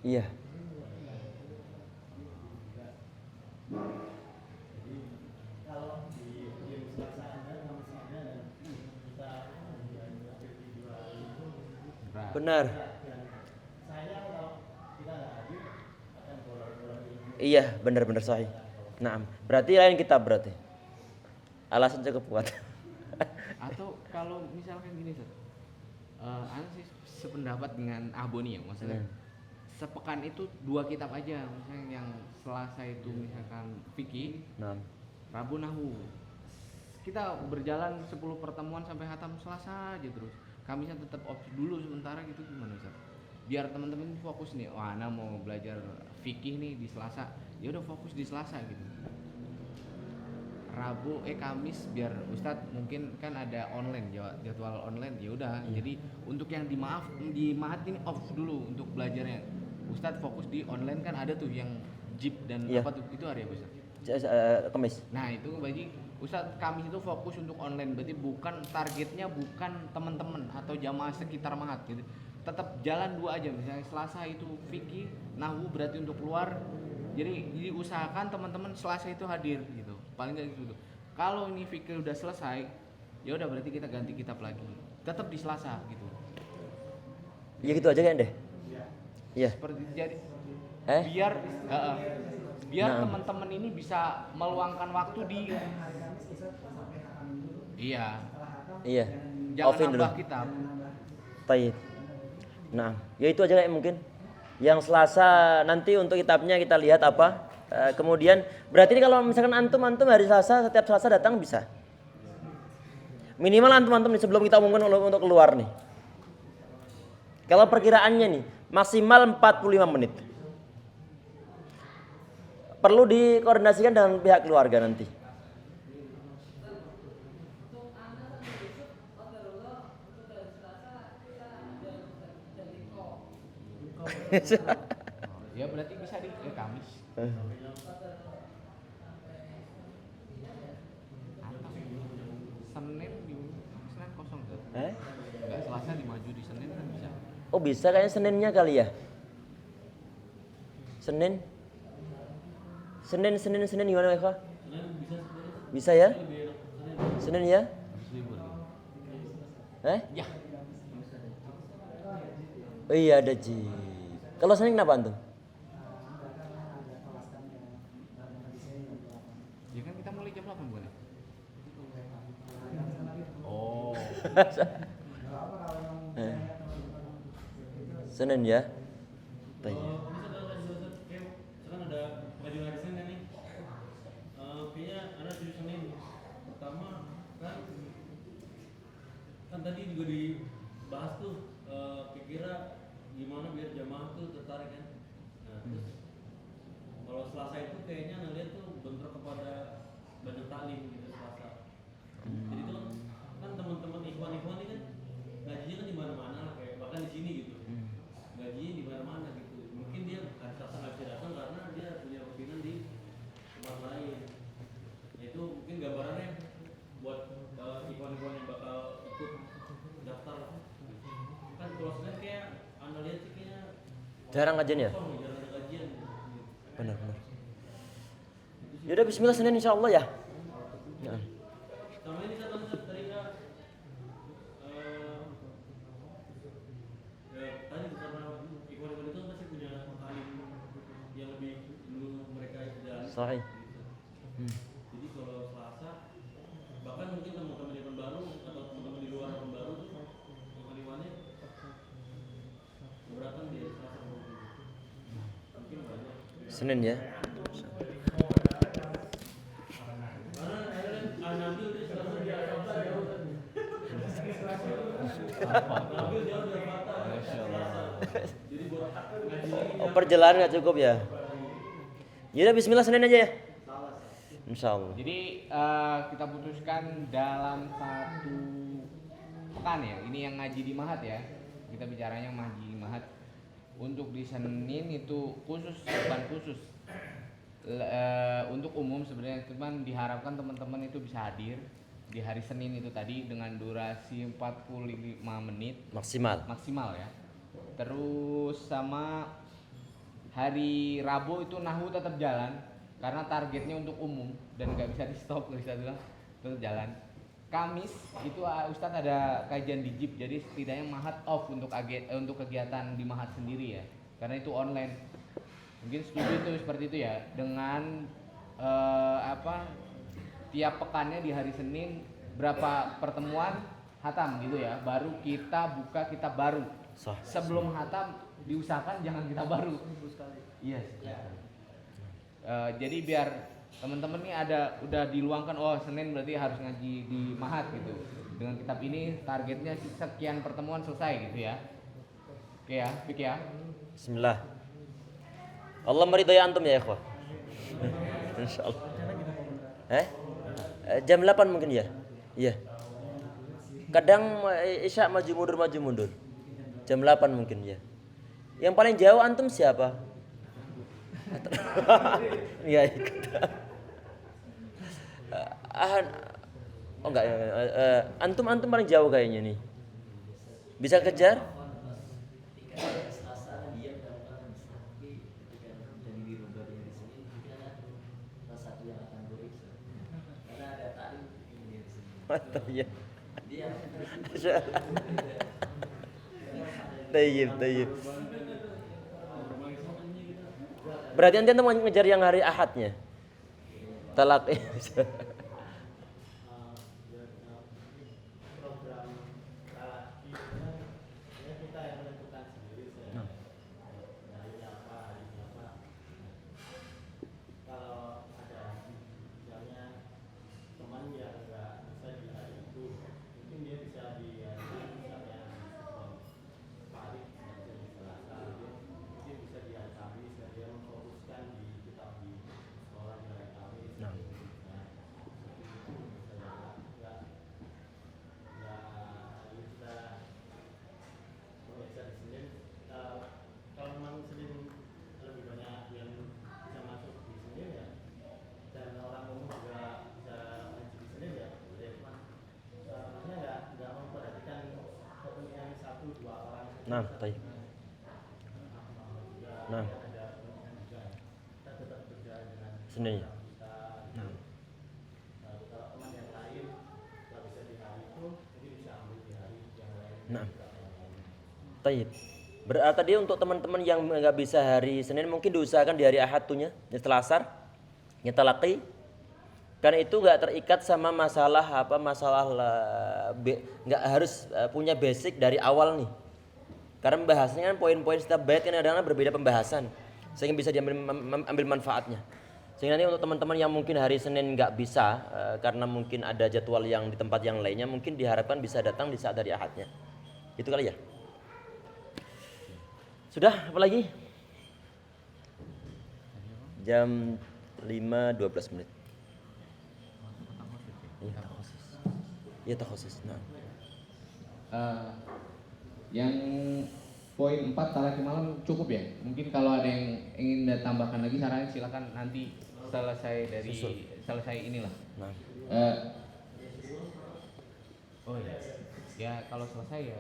Iya. Benar. Iya, benar-benar sahih. Nah, berarti lain kitab berarti. Alasan cukup kuat. Atau kalau misalkan gini, Ustaz. Ana sih sependapat dengan Aboni ya, maksudnya. Sepekan itu 2 kitab aja, misalnya yang Selasa itu misalkan fikih, Rabu nahu. Kita berjalan 10 pertemuan sampai hatam Selasa aja terus. Kamisnya tetap off dulu sementara gitu, gimana Ustaz? Biar teman-teman fokus nih, Ana mau belajar fikih nih di Selasa, ya udah fokus di Selasa gitu. Kamis biar Ustadz mungkin kan ada online jadwal online, ya udah. Jadi untuk yang di Mahat ini off dulu untuk belajarnya. Ustadz fokus di online kan ada tuh yang JIP dan apa tuh, itu hari apa Ustadz? Kamis. Nah itu bagi Ustadz Kamis itu fokus untuk online, berarti bukan targetnya bukan teman-teman atau jamaah sekitar Mahat gitu. Tetap jalan 2 aja, misalnya Selasa itu fikih, nahwu berarti untuk keluar. Jadi usahakan teman-teman Selasa itu hadir gitu. Paling nggak gitu. Kalau ini fikih udah selesai, ya udah berarti kita ganti kitab lagi. Tetap di Selasa gitu. Ya gitu aja kan deh. Iya. Seperti jadi biar Nah. teman-teman ini bisa meluangkan waktu di Iya. jangan Offin dulu. nambah kitab. Taib. Nah, ya itu aja kayak mungkin. Yang Selasa nanti untuk kitabnya kita lihat apa. Kemudian berarti ini kalau misalkan antum hari Selasa, setiap Selasa datang bisa. Minimal antum nih sebelum kita umumkan untuk keluar nih. Kalau perkiraannya nih maksimal 45 menit. Perlu dikoordinasikan dengan pihak keluarga nanti. Ya berarti bisa di Kamis. Atau Senin kosong tuh. Enggak, Selasa dimaju di Senin kan bisa. Oh bisa kayaknya Seninnya kali ya. Senin gimana Eva? Bisa ya? Senin ya? Habis libur. Ya. Oh iya ada Ji. Kalau Senin kenapa antum? Ya kan kita mulai jam 8 bukan? Oh. Senin ya? Baik. Sekarang ada pengajuan hari Senin nih. Kayaknya ada 7 Senin. Pertama kan tadi juga dibahas tuh kira-kira gimana biar jamaah tuh tertarik kan. Nah, terus kalau Selasa itu kayaknya ngeliat tuh bentrok kepada banyak taklim gitu Selasa. Jadi tuh kan teman-teman ikhwan ini kan gajinya kan di mana-mana lah, kayak bahkan di sini gitu. Gajinya di mana-mana gitu. Mungkin dia hari Selasa nggak bisa datang karena dia punya rutinan di tempat lain. Itu mungkin gambarannya buat ikhwan-ikhwan yang bakal ikut daftar. Kan kalau sebenarnya kayak anda lihat sih kayaknya Jarang kajian ya? jarang ada kajian. Benar. Yaudah bismillah Senin insyaallah ya. Ya. Sama ini kan tadi ya tadi karena ikhwan-ikhwan itu pasti punya talim yang lebih dulu mereka jalan. Sahih. Jadi kalau Selasa bahkan mungkin teman-teman yang baru atau teman-teman di luar yang baru tuh ikhwan-ikhwannya keberatan di Selasa mungkin banyak. Senin ya. Oh, perjalanan nggak cukup ya? Yaudah bismillah Senin aja ya. Insyaallah. Jadi kita putuskan dalam satu pekan ya. Ini yang ngaji di Mahat ya. Kita bicaranya ngaji di Mahat. Untuk di Senin itu khusus, bukan khusus. Untuk umum sebenarnya, cuman diharapkan teman-teman itu bisa hadir di hari Senin itu tadi dengan durasi 45 menit maksimal ya. Terus sama hari Rabu itu Nahu tetap jalan karena targetnya untuk umum dan nggak bisa di stop, nggak bisa bilang tetap jalan. Kamis itu Ustadz ada kajian di Jeep, jadi setidaknya Mahat off untuk kegiatan di Mahat sendiri ya, karena itu online. Mungkin setuju itu seperti itu ya, dengan tiap pekannya di hari Senin berapa pertemuan hatam gitu ya, baru kita buka kitab baru. Sebelum hatam diusahakan jangan kitab baru. Iya. Jadi biar teman-teman nih udah diluangkan, oh Senin berarti harus ngaji di Mahat gitu. Dengan kitab ini targetnya sekian pertemuan selesai gitu ya. Oke ya, Fik ya. Bismillah. Allah meridhai antum ya ikhwah. Insyaallah. Jam 8 mungkin ya? Iya. Kadang Isya maju mundur. Jam 8 mungkin ya. Yang paling jauh antum siapa? Iya ikut. Oh enggak ya. Antum paling jauh kayaknya nih. Bisa kejar? Iya. Tayyib. Berarti nanti mau ngejar yang hari Ahadnya. Talak. Nah, baik. Nah, Senin. Nah, nah, baik. Berarti tadi untuk teman-teman yang nggak bisa hari Senin mungkin diusahakan di hari Ahad tuhnya, setelah asar, nyetalaki. Karena itu nggak terikat sama masalah nggak harus punya basic dari awal nih. Karena pembahasannya kan poin-poin setiap bait kan kadang-kadang berbeda pembahasan, sehingga bisa diambil ambil manfaatnya. Sehingga nanti untuk teman-teman yang mungkin hari Senin nggak bisa karena mungkin ada jadwal yang di tempat yang lainnya, mungkin diharapkan bisa datang di saat dari Ahadnya. Itu kali ya. Sudah, apa lagi? Jam 5:12 menit. Iya, takhusus. Iya, takhusus. Nah. Yang poin 4 talaki malam cukup ya? Mungkin kalau ada yang ingin tambahkan lagi saran silakan nanti selesai inilah. Nah. Oh iya. Ya kalau selesai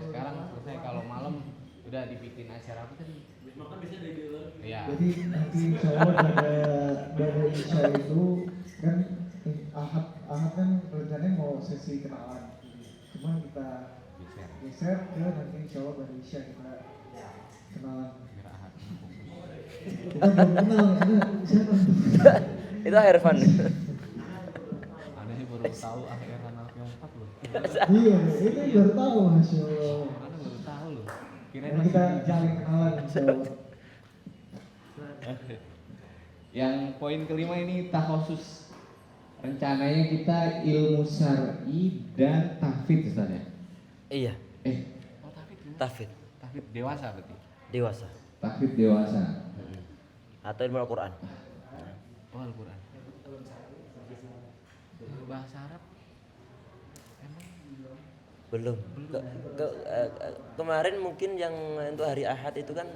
sekarang selesai, kalau malam udah dibikin acara apa tadi? Makan bisa dari dulu. Iya. Jadi nanti insya Allah pada Isya itu kan Ahad kan rencananya mau sesi kenalan. Cuman kita geser ke nanti insya Allah pada Isya kita kenalan. Kita belum kenal ya, siapa? Itu Hervan. Aneh baru tahu akhiran Al-Fatihah loh. Iya, itu baru tahu Masya Allah. Mana baru tahu loh. Kirain Nanti kita saling kenalan insya Allah. Yang poin kelima ini takhusus. Rencananya kita ilmu syar'i dan tahfidz Ustaz ya? Iya, Oh tahfidz gimana? tahfidz, Tahfidz dewasa berarti. dewasa. Tahfidz dewasa. Atau ilmu Al-Qur'an. Oh Al-Qur'an. Bahasa Arab emang Belum. Kemarin mungkin yang untuk hari Ahad itu kan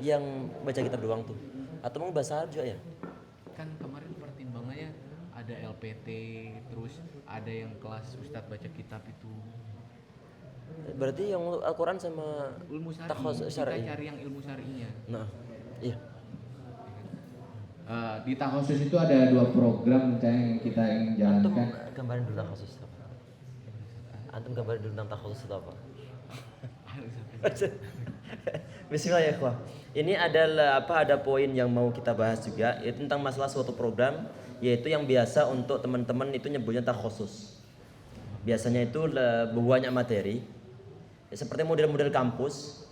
yang baca kitab doang tuh. Atau mungkin bahasa Arab juga ya? kan kemarin pertimbangannya ada LPT, terus ada yang kelas Ustadz baca kitab itu. Berarti yang Al-Qur'an sama Ilmu syar'i, takhusus kita syar'i. cari yang ilmu syar'inya. Nah, iya. Di takhusus itu ada 2 program rencananya yang kita ingin Antum jalankan. gambarin dulu takhusus apa? Antum gambarin dulu tentang takhusus itu apa? Bismillah ya ikhwah. Ini adalah ada poin yang mau kita bahas juga, yaitu tentang masalah suatu program, yaitu yang biasa untuk teman-teman itu nyebutnya takhusus. Biasanya itu banyak materi, ya, seperti model-model kampus.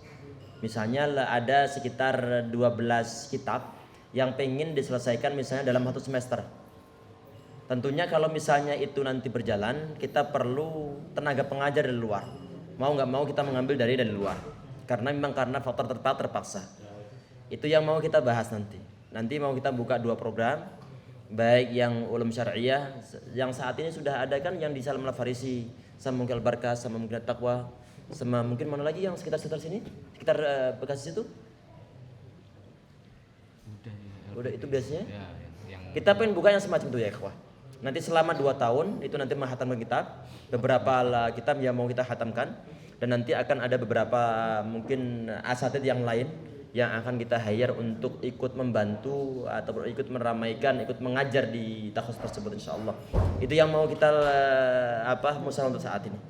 Misalnya ada sekitar 12 kitab yang pengen diselesaikan misalnya dalam 1 semester. Tentunya kalau misalnya itu nanti berjalan, kita perlu tenaga pengajar dari luar. Mau nggak mau kita mengambil dari luar. Karena faktor terpaksa. Itu yang mau kita bahas nanti. Nanti mau kita buka 2 program, baik yang ulum syariah yang saat ini sudah ada kan yang di Salam Al-Farisi, sama mungkin Al-Barkah, sama mungkin Taqwa, sama mungkin mana lagi yang sekitar sini, sekitar Bekasi situ. Udah itu biasanya. Ya, yang Kita pengen buka yang semacam itu ya ikhwah. Nanti selama 2 tahun itu nanti menghatamkan kitab, beberapa kitab yang mau kita hatamkan, dan nanti akan ada beberapa mungkin asatid yang lain yang akan kita hire untuk ikut membantu atau ikut meramaikan, ikut mengajar di takhusus tersebut insyaallah. Itu yang mau kita musawarah untuk saat ini.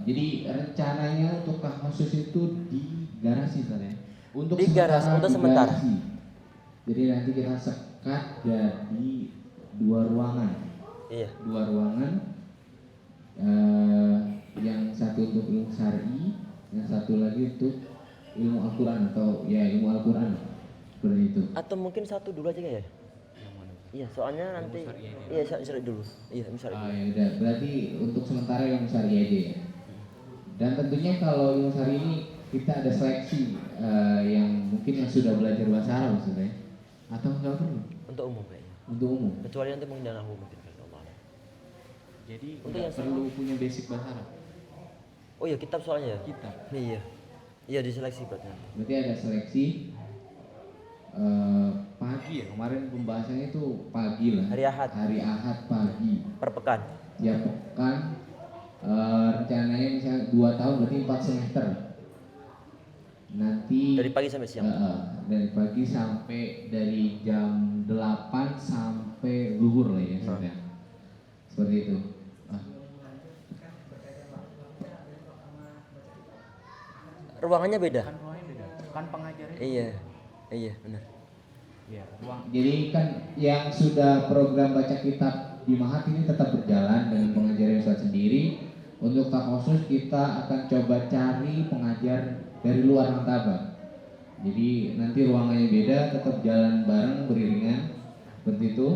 Jadi rencananya untuk takhusus itu di garasi Ustaz ya? Untuk Di garasi, untuk sementara. garasi. Jadi nanti kita sekat jadi 2 ruangan. Iya. 2 ruangan. Yang satu untuk ilmu syar'i, yang satu lagi untuk ilmu Al-Qur'an atau ya ilmu Al-Qur'an. Seperti itu. Atau mungkin satu dulu aja ya? yang mana? Iya, soalnya nanti iya syar'i dulu. Iya, syar'i dulu. Ya udah, berarti untuk sementara yang syar'i aja ya. Dan tentunya kalau ilmu syar'i ini kita ada seleksi yang mungkin yang sudah belajar bahasa Arab maksudnya, atau enggak perlu Untuk umum kayaknya. untuk umum. Kecuali nanti mungkin dan mungkin Allah. Jadi Untuk nggak yang perlu punya basic bahasa Arab. Oh iya, kitab soalnya ya? Kitab. Iya. Iya, diseleksi berarti. Berarti ada seleksi pagi ya, kemarin pembahasannya itu pagi lah. Hari Ahad. Hari Ahad pagi. Per pekan. Tiap pekan rencananya misalnya 2 tahun berarti 4 semester. Nanti Dari pagi sampai siang. dari pagi sampai dari jam 8 sampai zuhur lah ya, sudah. Seperti itu. Ruangannya beda. Kan ruangnya beda. Kan pengajarnya. Iya, benar. Iya, ruang. Jadi kan yang sudah program baca kitab di Mahat ini tetap berjalan dengan pengajar Ustadz sendiri. Untuk takhusus kita akan coba cari pengajar dari luar Martabak. Jadi nanti ruangannya beda, tetap jalan bareng beriringan seperti itu.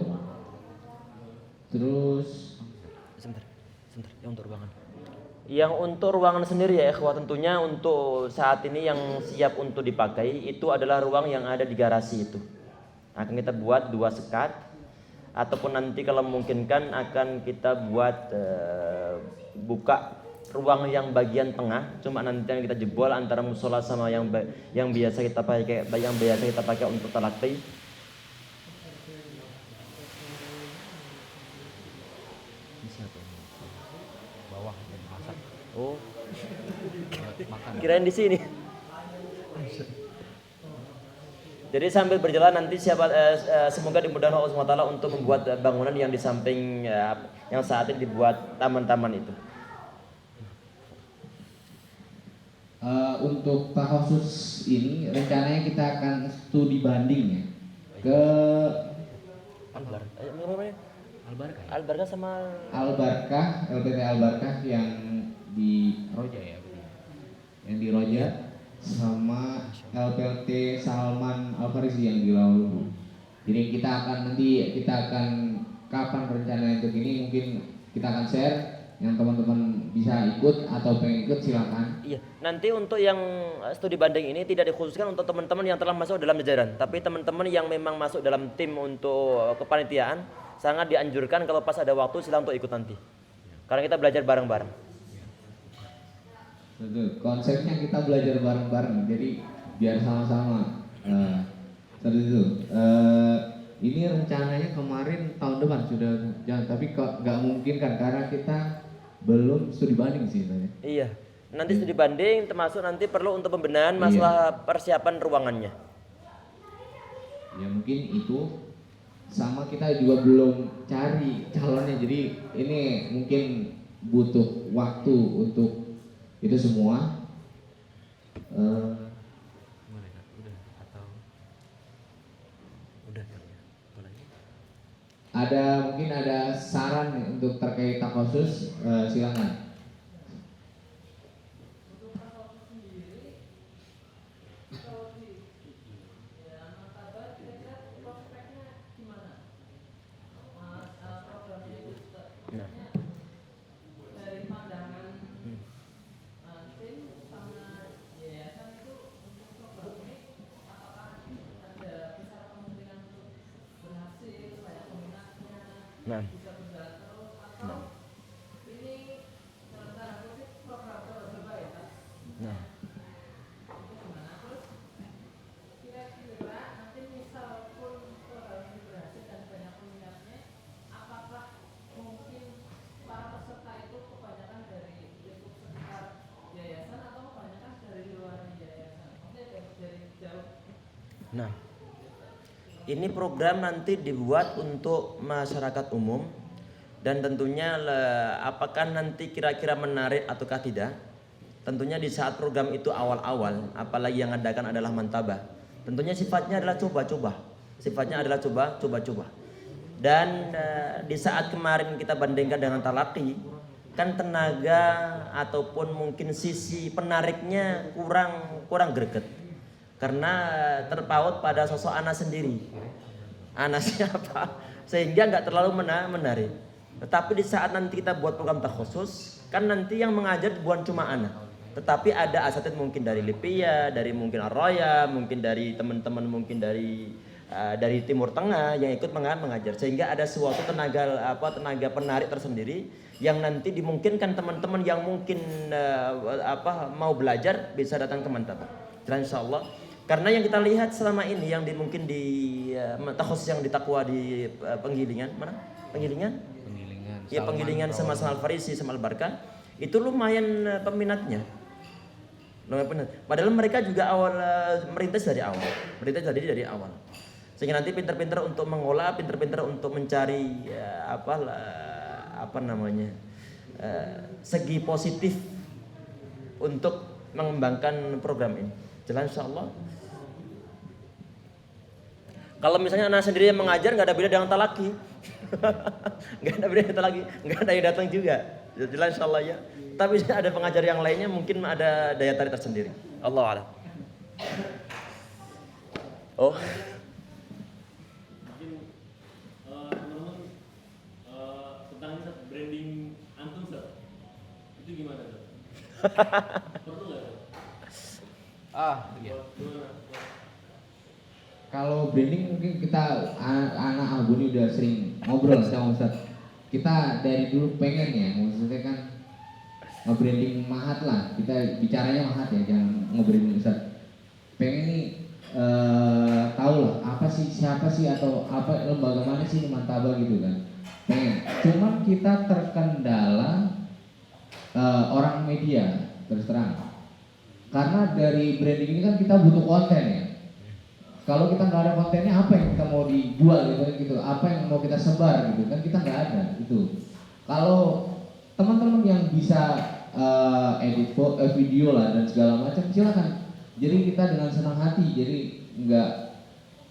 Terus Sebentar. Yang untuk ruangan. Yang untuk ruangan sendiri ya ikhwah, tentunya untuk saat ini yang siap untuk dipakai itu adalah ruang yang ada di garasi itu. Akan kita buat 2 sekat, ataupun nanti kalau memungkinkan akan kita buat buka ruang yang bagian tengah, cuma nanti yang kita jebol antara musola sama yang biasa kita pakai untuk talaqi. Bawah jadi masak. Oh, Makan. kirain di sini. Jadi sambil berjalan nanti semoga dimudahkan Allah SWT untuk membuat bangunan yang di samping yang saat ini dibuat taman-taman itu. untuk takhusus ini rencananya kita akan studi banding ya ke Al-Barkah sama Al-Barkah, LPT Al-Barkah yang di Roja ya berarti. yang di Roja sama LPT Salman Al-Farisi yang di Laulu. Jadi kita akan kapan rencananya untuk ini mungkin kita akan share, yang teman-teman bisa ikut atau pengen ikut silakan. Iya, nanti untuk yang studi banding ini tidak dikhususkan untuk teman-teman yang telah masuk dalam jajaran, tapi teman-teman yang memang masuk dalam tim untuk kepanitiaan sangat dianjurkan kalau pas ada waktu silakan untuk ikut nanti. Karena kita belajar bareng-bareng. Betul. Konsepnya kita belajar bareng-bareng, jadi biar sama-sama. Seperti itu. Ini rencananya kemarin tahun depan sudah jalan, tapi kok nggak mungkin kan karena kita belum studi banding sih sebenarnya. Iya, nanti studi banding termasuk nanti perlu untuk pembenahan masalah persiapan ruangannya. Ya mungkin itu, sama kita juga belum cari calonnya, jadi ini mungkin butuh waktu untuk itu semua. Mungkin ada saran nih untuk terkait takhusus, silakan. Nah. Nah, ini program nanti dibuat untuk masyarakat umum dan tentunya apakah nanti kira-kira menarik ataukah tidak. Tentunya di saat program itu awal-awal, apalagi yang adakan adalah mantabah, tentunya sifatnya adalah coba-coba. Dan di saat kemarin kita bandingkan dengan talaqi, kan tenaga ataupun mungkin sisi penariknya kurang greget. Karena terpaut pada sosok anak sendiri. Anak siapa? Sehingga nggak terlalu menarik. Tetapi di saat nanti kita buat program takhusus, kan nanti yang mengajar bukan cuma anak, tetapi ada asatid mungkin dari Lipia, dari mungkin Arroya, mungkin dari teman-teman mungkin dari Timur Tengah yang ikut mengajar, sehingga ada suatu tenaga penarik tersendiri yang nanti dimungkinkan teman-teman yang mungkin mau belajar bisa datang ke Mantabah. Dan insyaallah, karena yang kita lihat selama ini yang mungkin di takhusus yang ditakwa di Penggilingan, mana? Penggilingan? Ya Penggilingan sama Al-Farisi sama Al-Barkah itu lumayan peminatnya. Lumayan peminat. Padahal mereka juga awal merintis dari awal. Sehingga nanti pintar-pintar untuk mengolah, pintar-pintar untuk mencari segi positif untuk mengembangkan program ini. Jelas insyaallah. Kalau misalnya anak sendiri yang mengajar nggak ada beda dengan talaki. Nggak ada beda dengan talaki, nggak ada yang datang juga. Jelas insyaallah ya. Tapi ada pengajar yang lainnya mungkin ada daya tarik tersendiri. Allah a'lam. Oh. Mungkin teman-teman tentang branding antum Ustaz. Itu gimana Ustaz? Perlu nggak? Iya. Kalau branding mungkin kita anak Albuni udah sering ngobrol sama Ustaz. Kita dari dulu pengen ya, maksudnya kan nge-branding Mahat lah. Kita bicaranya Mahat ya, jangan nge-branding Ustaz. Pengen nih tahu lah siapa sih atau apa lembaga mana sih Mantaba gitu kan. Pengen. Cuman kita terkendala orang media terus terang. Karena dari branding ini kan kita butuh konten ya. Kalau kita nggak ada kontennya, apa yang kita mau dijual gitu, apa yang mau kita sebar gitu kan, kita nggak ada itu. Kalau teman-teman yang bisa edit video lah dan segala macam, silakan. Jadi kita dengan senang hati, jadi nggak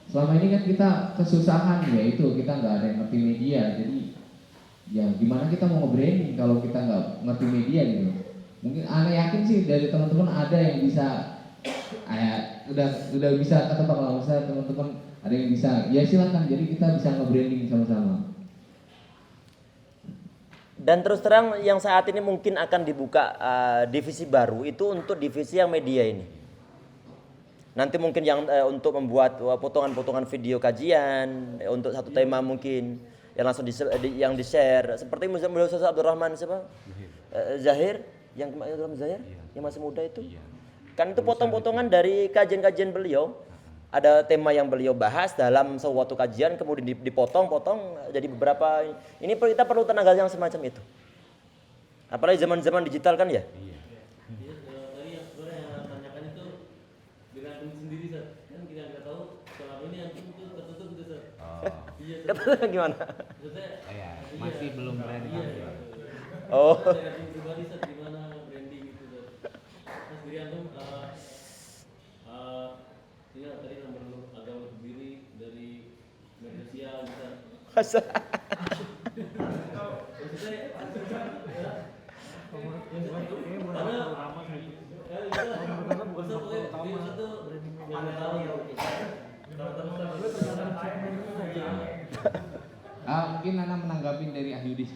selama ini kan kita kesusahan ya itu, kita nggak ada yang ngerti media, jadi ya gimana kita mau nge-branding kalau kita nggak ngerti media gitu. Mungkin aneh yakin sih dari teman-teman ada yang bisa udah bisa ketebak kalau misalnya teman-teman ada yang bisa, ya silakan. Jadi kita bisa nge-branding sama-sama. Dan terus terang yang saat ini mungkin akan dibuka divisi baru itu untuk divisi yang media ini. Nanti mungkin yang untuk membuat potongan-potongan video kajian untuk satu tema mungkin yang langsung yang di-share seperti Muhammad Ustaz Abdurrahman siapa? Zahir yang Zahir yang masih muda itu. Kan itu potong-potongan dari kajian-kajian beliau. Ada tema yang beliau bahas dalam suatu kajian kemudian dipotong-potong jadi beberapa. Ini kita perlu tenaga yang semacam itu. Apalagi zaman-zaman digital kan ya. Iya, tadi yang sebenarnya yang tanyakan itu dengan antum sendiri Ustaz. Kan kita nggak tahu selama ini antum itu tertutup gitu Ustaz. Iya. Kata gimana? Maksudnya Masih belum branding. Iya. Oh. Dari antum pribadi Ustaz gimana branding itu Ustaz. Mas diri antum ya tadi nomor agama sendiri dari media sosial bisa. Mungkin Nana menanggapi dari Ahyudis.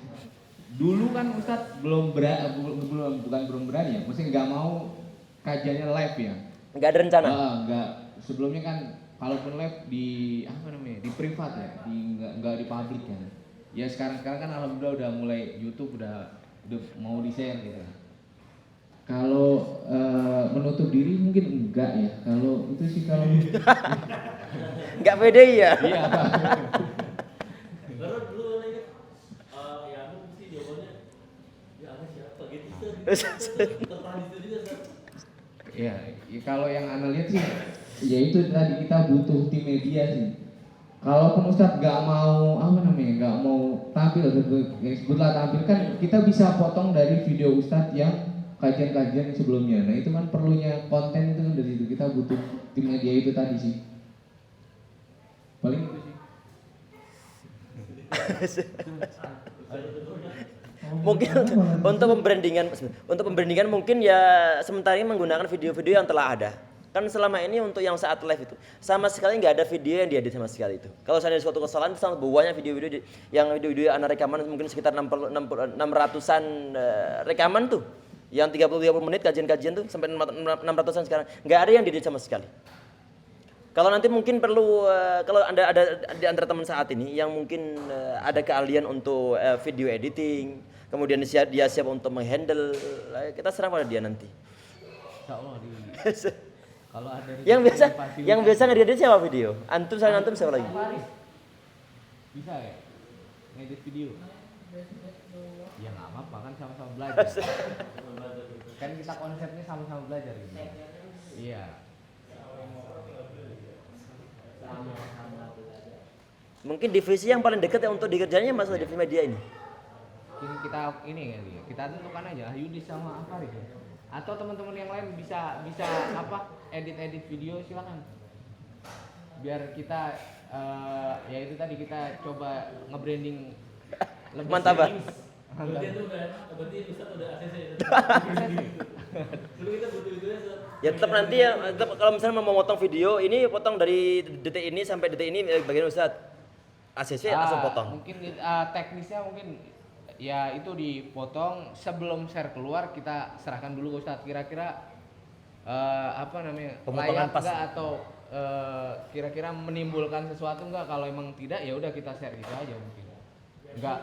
Dulu kan Ustadz belum berani ya, maksudnya nggak mau kajiannya live ya. Nggak ada rencana. Nggak. Sebelumnya kan kalaupun live di di privat ya, nggak di publik kan. Ya sekarang kan alhamdulillah udah mulai YouTube udah mau di share gitu. Kalau menutup diri mungkin enggak ya. Kalau itu sih kalau nggak pede ya. Iya. Karena dulu ingat ya aku mesti jawabannya ya ada siapa gitu. Tertradisi juga Ustaz. Ya, kalau yang Anda lihat sih, ya itu tadi kita butuh tim media sih. Kalaupun Ustadz nggak mau nggak mau tampil, sebutlah tampil kan kita bisa potong dari video Ustadz yang kajian-kajian sebelumnya. Nah itu kan perlunya konten itu kan dari situ, kita butuh tim media itu tadi sih. Paling itu sih. Mungkin untuk pembrandingan mungkin ya sementara ini menggunakan video-video yang telah ada. Kan selama ini untuk yang saat live itu sama sekali nggak ada video yang diedit sama sekali itu. Kalau saya ada suatu kesalahan itu sangat banyak video-video yang video-video anak rekaman mungkin sekitar 600-an rekaman tuh. Yang 30 menit kajian-kajian tuh sampai 600-an sekarang. Nggak ada yang diedit sama sekali. Kalau nanti mungkin perlu kalau Anda ada di antara teman saat ini yang mungkin ada keahlian untuk video editing, kemudian dia siap untuk menghandle, kita serah pada dia nanti. Insya Allah Kalau ada Yang biasa ngedit siapa video? Antum sama antum siapa lagi? Bisa ya? Ngedit video. Ya nggak apa-apa kan sama-sama belajar. Kan kita konsepnya sama-sama belajar gitu. Iya. Mungkin divisi yang paling dekat ya untuk dikerjanya masalah divisi media ini. Kita ini kan kita tentukan aja Yudi sama Afari kan. Atau teman-teman yang lain bisa apa edit video silakan. Biar kita ya itu tadi kita coba nge-branding lebih Mantap, Pak. serius. Berarti Ustaz udah ACC. Dulu kita butuh itu ya. Ya tetap nanti ya tetap kalau misalnya mau memotong video ini potong dari detik ini sampai detik ini bagian Ustadz. ACC langsung potong. Mungkin teknisnya mungkin ya itu dipotong sebelum share keluar kita serahkan dulu ke Ustadz kira-kira apa namanya Pemotongan layak pas. enggak atau kira-kira menimbulkan sesuatu enggak, kalau emang tidak ya udah kita share gitu aja mungkin. Enggak.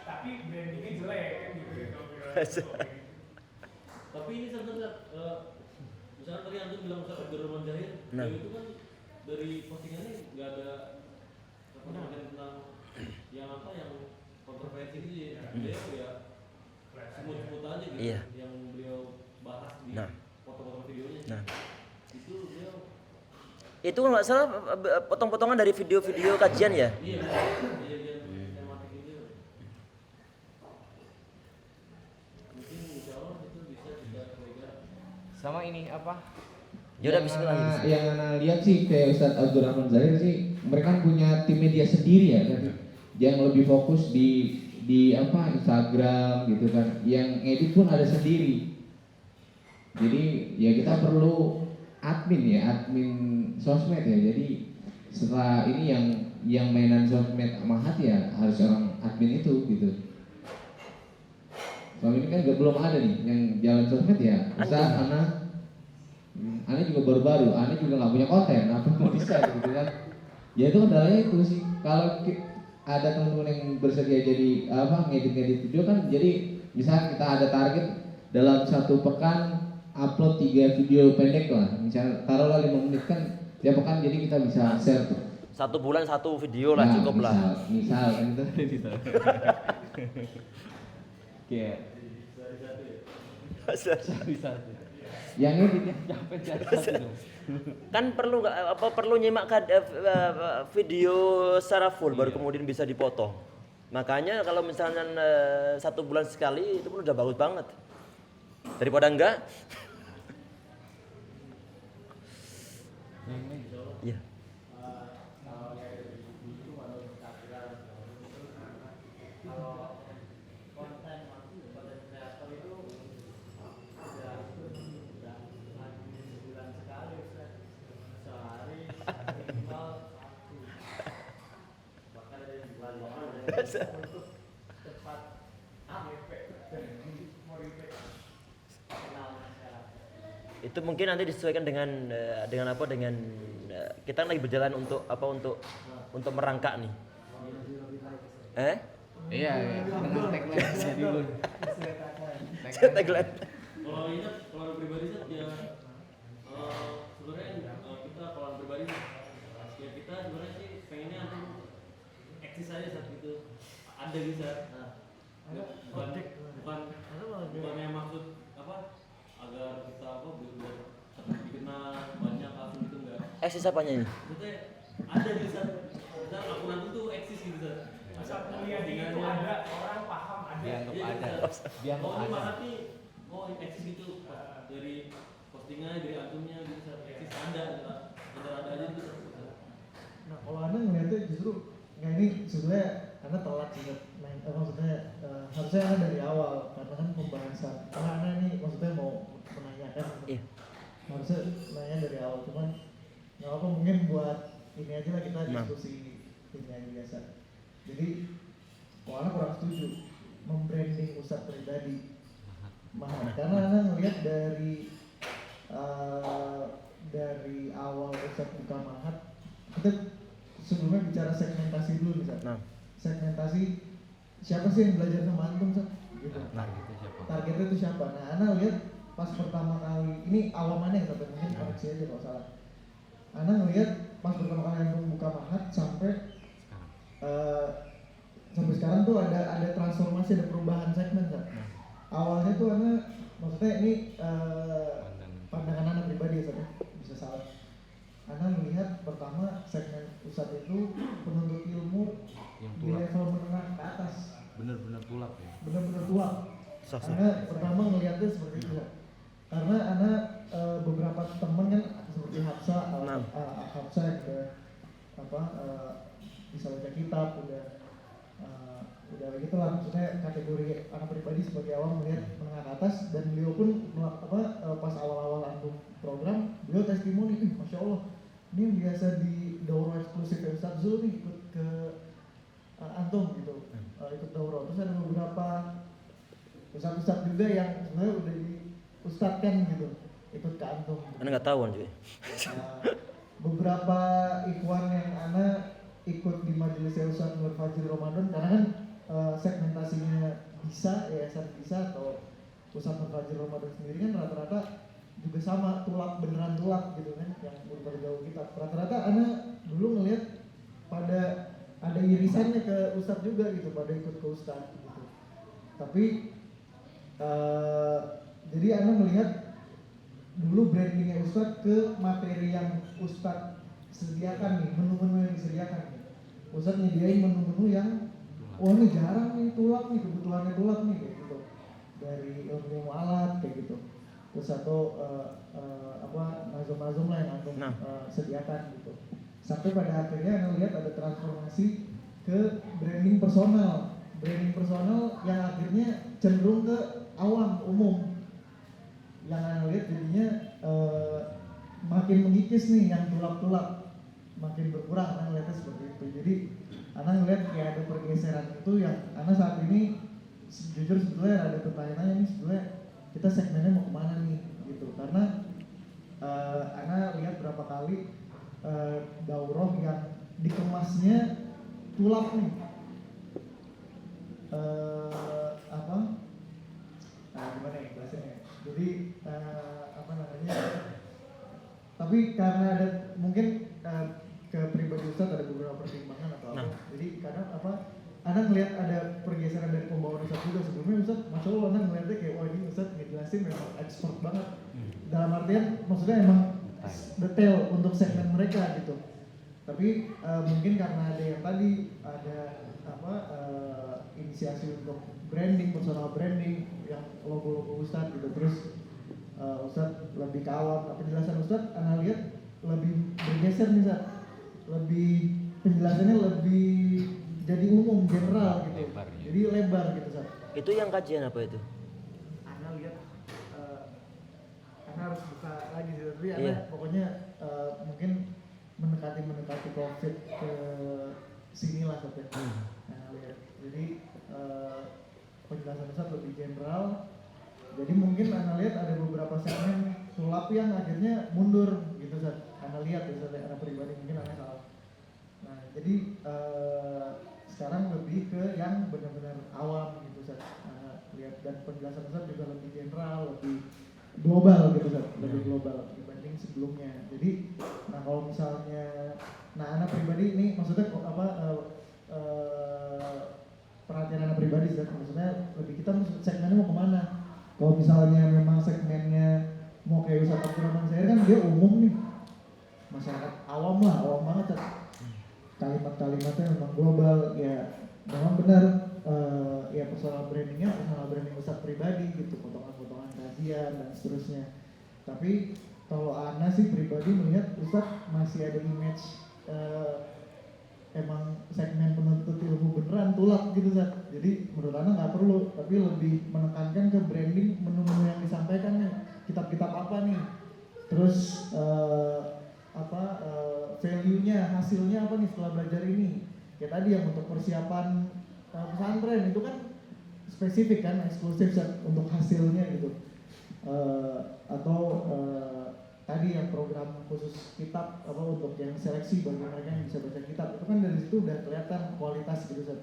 Tapi brandingnya jelek kan gitu. Tapi ini sebenarnya misalnya tadi antum bilang Ustaz Abdurrahman Zahir, Nah. itu kan dari postingannya nggak ada apa namanya tentang yang kontroversi gitu ya. Beliau ya semut-semut aja gitu Iya. yang beliau bahas di Nah. foto-foto videonya. Nah. Itu beliau Itu kalau nggak salah potong-potongan dari video-video kajian ya. iya tematik itu. Mungkin insya Allah itu bisa kita pegang. Sama ini apa? Ya udah bismillah. Yang Ana lihat sih kayak Ustadz Abdurrahman Zahir sih, mereka punya tim media sendiri ya kan. Yang lebih fokus di apa Instagram gitu kan. Yang edit pun ada sendiri. Jadi ya kita perlu admin sosmed ya. Jadi setelah ini yang mainan sosmed Mahat ya harus orang admin itu gitu. Selama ini kan belum ada nih yang jalan sosmed ya. Ustaz Ana juga baru-baru, Ana juga nggak punya konten, apa mau bisa gitu kan? Ya itu kendalanya itu sih. Kalau ada teman-teman yang bersedia jadi apa ngedit video kan, jadi misalnya kita ada target dalam 1 pekan upload 3 video pendek lah, misalnya taruhlah 5 menit kan tiap pekan, jadi kita bisa share tuh. 1 bulan 1 video lah cukup lah. Misal kan itu. Kayak bisa. Yang editnya Capek jadi. Kan perlu perlu nyimak video secara full baru kemudian bisa dipotong. Makanya kalau misalnya 1 bulan sekali itu pun udah bagus banget. Daripada enggak. Iya. Itu mungkin nanti disesuaikan dengan apa dengan kita lagi berjalan untuk apa untuk merangkak nih. Iya, dengan tagline dulu. Tagline. Kalau ingat kalau pribadi sih ya sebenarnya kita kalau pribadi ya kita sebenarnya sih pengennya antum eksis aja saat itu ada bisa bukannya maksud apa agar kita apa biar dikenal banyak akun itu enggak. Eksis apanya ini? Maksudnya ada bisa misal akun antum tuh eksis gitu Sar. Asal kuliah itu ada orang paham ada. Dianggap ada. Dianggap Oh ini ada. berarti eksis gitu dari postingan dari akunnya gitu Sar. Eksis ada aja gitu. Nah kalau Anda ngeliatnya justru nggak, ini sebenarnya Anda telat sih, maksudnya harusnya Anda dari awal karena kan pembahasan. Karena Anda ini maksudnya mau menanyakan, Iya. harusnya nanya dari awal. Cuman nggak apa mungkin buat ini aja lah kita diskusi ini aja biasa. Jadi kalau Anda kurang setuju membranding Ustadz pribadi Mahat, karena Anda ngelihat dari awal Ustadz buka Mahat, kita sebelumnya bicara segmentasi dulu nih, Ustadz. Nah. Segmentasi siapa sih yang belajar sama antum, Ustadz? gitu. Targetnya siapa? Targetnya itu siapa? Nah, Ana lihat pas pertama kali ini awamannya sampai mungkin koreksi aja kalau salah. Ana ngelihat pas pertama kali Ana membuka Mahat sampai sampai sekarang tuh ada transformasi, ada perubahan segmen kan. Awalnya tuh Ana maksudnya ini pandangan Ana pribadi ya, bisa salah. Ana melihat pertama segmen Ustadz itu penuntut ilmu Yang di tulak. level menengah ke atas, Bener-bener tulak ya. benar-benar tua. Sah-sah. Ana pertama melihatnya seperti itu, karena Ana beberapa teman kan seperti Hafsa, Hafsa yang bisa baca kitab, udah gitu lah, maksudnya kategori anak pribadi sebagai awam melihat menengah ke atas, dan beliau pun pas awal-awal antum program beliau testimoni, masya Allah ini yang biasa di daurah eksklusif Ustadz Zul nih ikut ke antum gitu, ikut daurah. Terus ada beberapa ustadz juga yang sebenarnya udah diustadkan gitu ikut ke antum gitu. Anda nggak tahu kan juga. Beberapa ikhwan yang Ana ikut di majelis Ustadz Nur Fajri Ramadan, karena kan segmentasinya bisa, yayasan bisa atau Ustadz Nur Fajri Ramadan sendiri kan rata-rata juga sama, tulak, beneran tulak gitu kan, yang berjauh kita. Rata-rata Ana dulu ngelihat pada ada irisannya ke Ustadz juga gitu, pada ikut ke Ustadz gitu. Tapi jadi Ana melihat dulu brandingnya Ustadz ke materi yang Ustadz sediakan nih, menu-menu yang disediakan nih. Ustadz nyediain menu-menu yang wah ini jarang nih, tulak nih, kebutuhannya tulak nih kayak gitu, dari ilmu alat kayak gitu. Terus atau nazom-nazom lah yang antum sediakan gitu. Sampai pada akhirnya Anda lihat ada transformasi ke branding personal yang akhirnya cenderung ke awam umum. Yang Anda lihat jadinya makin mengikis nih, yang tulak-tulak makin berkurang. Anda lihatnya seperti itu. Jadi Anda ngelihat kayak ada pergeseran itu yang Anda saat ini jujur sebetulnya ada pertanyaan nih, sebetulnya kita segmennya mau kemana nih gitu, karena Ana lihat berapa kali daurah yang dikemasnya tulak nih, gimana ya bahasanya, jadi tapi karena ada mungkin ke pribadi Ustadz ada beberapa pertimbangan atau apa, jadi kadang Anda ngelihat ada pergeseran dari pembawaan Ustadz juga. Sebelumnya Ustadz, masya Allah Anda ngelihatnya kayak wah ini Ustadz ngejelasin memang expert banget, dalam artian maksudnya emang detail untuk segmen mereka gitu. Tapi mungkin karena ada yang tadi ada inisiasi untuk branding, personal branding yang logo-logo Ustadz gitu, terus Ustadz lebih ke awam, penjelasan Ustadz Anda lihat lebih bergeser nih Ustadz, lebih penjelasannya lebih jadi umum, general gitu, lebar, ya. jadi lebar gitu Ustadz. Itu yang kajian apa itu? Anda lihat, Anda harus buka lagi sih, tapi Anda Iya. pokoknya mungkin mendekati COVID ke sini lah Ustadz ya. Anda lihat, jadi penjelasan Ustadz lebih general. Jadi mungkin Anda lihat ada beberapa segmen sulap yang akhirnya mundur gitu Ustadz. Anda lihat ya Ustadz, Anda pribadi mungkin Anda salah. Nah jadi sekarang lebih ke yang benar-benar awam gitu Ustadz. Lihat, dan penjelasan Ustadz juga lebih general, lebih global gitu Ustadz, lebih global dibanding sebelumnya. Jadi kalau misalnya anak pribadi ini maksudnya perhatian anak pribadi Ustadz, maksudnya lebih kita segmennya mau kemana. Kalau misalnya memang segmennya mau kayak Ustadz Abdurrahman Sair kan dia umum nih, masyarakat awam lah, awam banget Ustadz. Kalimat-kalimatnya memang global ya, memang benar ya personal branding Ustadz pribadi gitu, potongan-potongan kajian dan seterusnya. Tapi kalau Ana sih pribadi melihat Ustadz masih ada image emang segmen penuntut ilmu beneran tulak gitu Ustadz. Jadi menurut Ana nggak perlu, tapi lebih menekankan ke branding menu-menu yang disampaikan nih, kitab-kitab apa nih, terus value-nya, hasilnya apa nih setelah belajar ini. Kayak tadi yang untuk persiapan pesantren itu kan spesifik kan, eksklusif untuk hasilnya gitu. Tadi yang program khusus kitab untuk yang seleksi bagi mereka yang bisa baca kitab, itu kan dari situ udah kelihatan kualitas gitu Ustaz.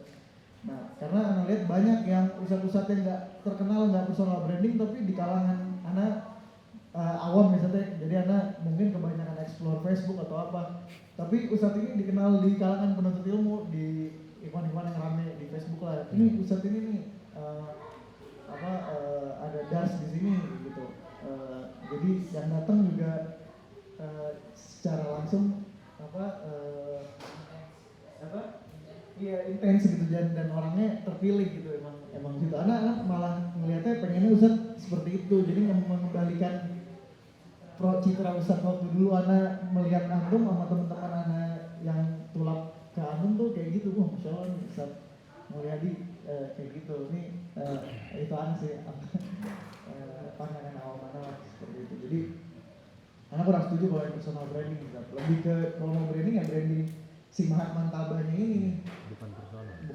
Nah, karena anak lihat banyak yang ustadz-ustadz yang nggak terkenal, nggak personal branding, tapi di kalangan anak awam misalnya, jadi anak mungkin kebanyakan explore Facebook atau apa. Tapi ustadz ini dikenal di kalangan penuntut ilmu, di iklan-iklan yang rame di Facebook lah. Ini ustadz ini nih ada dars di sini gitu. Jadi yang datang juga secara langsung iya intens gitu dan orangnya terpilih gitu emang gitu. Anak malah melihatnya pengennya Ustadz seperti itu, jadi mengembalikan citra Ustadz waktu dulu anak melihat antum sama teman-teman anak yang tulap ke antum tuh kayak gitu. Wah, masya Allah nih Ustadz Mulyadi kayak gitu. Ini itu anak sih pandangan awal anak seperti itu. Jadi anak kurang setuju kalau yang personal branding gitu. Lebih ke kalau mau branding ya branding si Mahatma Tabanya ini, bukan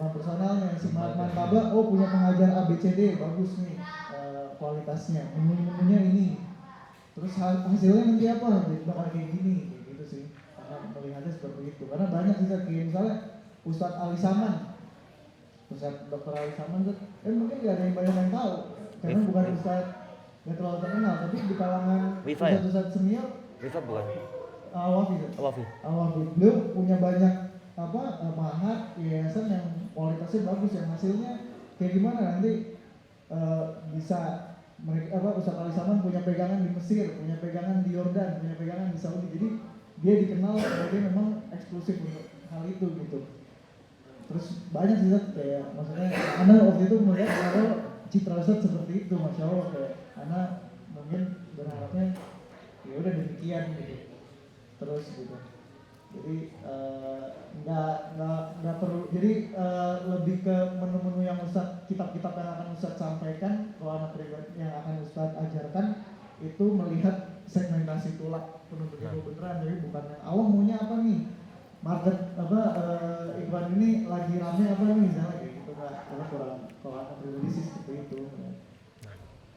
personalnya. Si Mahatma Taba punya pengajar ABCD bagus nih kualitasnya, menu-menunya ini, terus hasilnya nanti apa, bakal kayak gini, kayak gitu sih. Karena melihatnya seperti itu, karena banyak sih kayak misalnya Ustadz Ali Saman, Ustadz Dr. Ali Saman tuh mungkin gak ada yang banyak yang tahu karena bukan Ustadz yang terlalu terkenal, tapi di kalangan Ustadz senior bukan Wafi. Beliau punya banyak mahat, yayasan yang kualitasnya bagus, yang hasilnya kayak gimana nanti bisa mereka Ustadz Ali Saman punya pegangan di Mesir, punya pegangan di Yordan, punya pegangan di Saudi. Jadi dia dikenal sebagai memang eksklusif untuk hal itu gitu. Terus banyak sih kayak maksudnya Ana waktu itu melihat kalau citra Ustadz seperti itu, masya Allah, kayak Ana mungkin berharapnya ya udah demikian gitu. Terus gitu, jadi nggak perlu, jadi lebih ke menu-menu yang kitab-kitab yang akan Ustadz sampaikan, kalau anak pribadi yang akan Ustadz ajarkan itu melihat segmentasi tulak penuntut ilmu beneran. Jadi bukan yang awam maunya apa nih, market iklan ini lagi rame apa nih misalnya kayak gitu, nggak. Karena kurang, kalau anak pribadi sih seperti itu.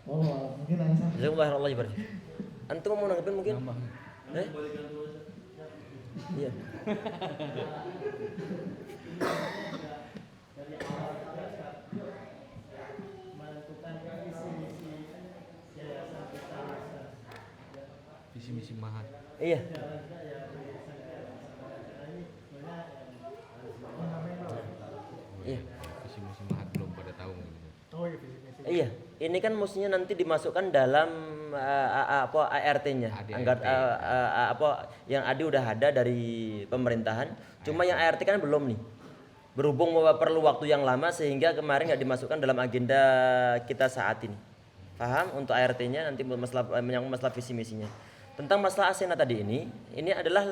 Mungkin langsung. Jazakumullah khairan. Antum mau nanggepin mungkin? Iya. Dari awal menentukan visi-misi yayasan kita, visi-misi Mahat. Iya. Iya. Visi-misi Mahat belum pada tahu. Iya, ini kan mestinya nanti dimasukkan dalam ART-nya. Yang AD udah ada dari pemerintahan, cuma yang ART kan belum nih. Berhubung perlu waktu yang lama sehingga kemarin nggak dimasukkan dalam agenda kita saat ini. Paham? Untuk ART-nya nanti masalah visi misinya. Tentang masalah asena tadi ini adalah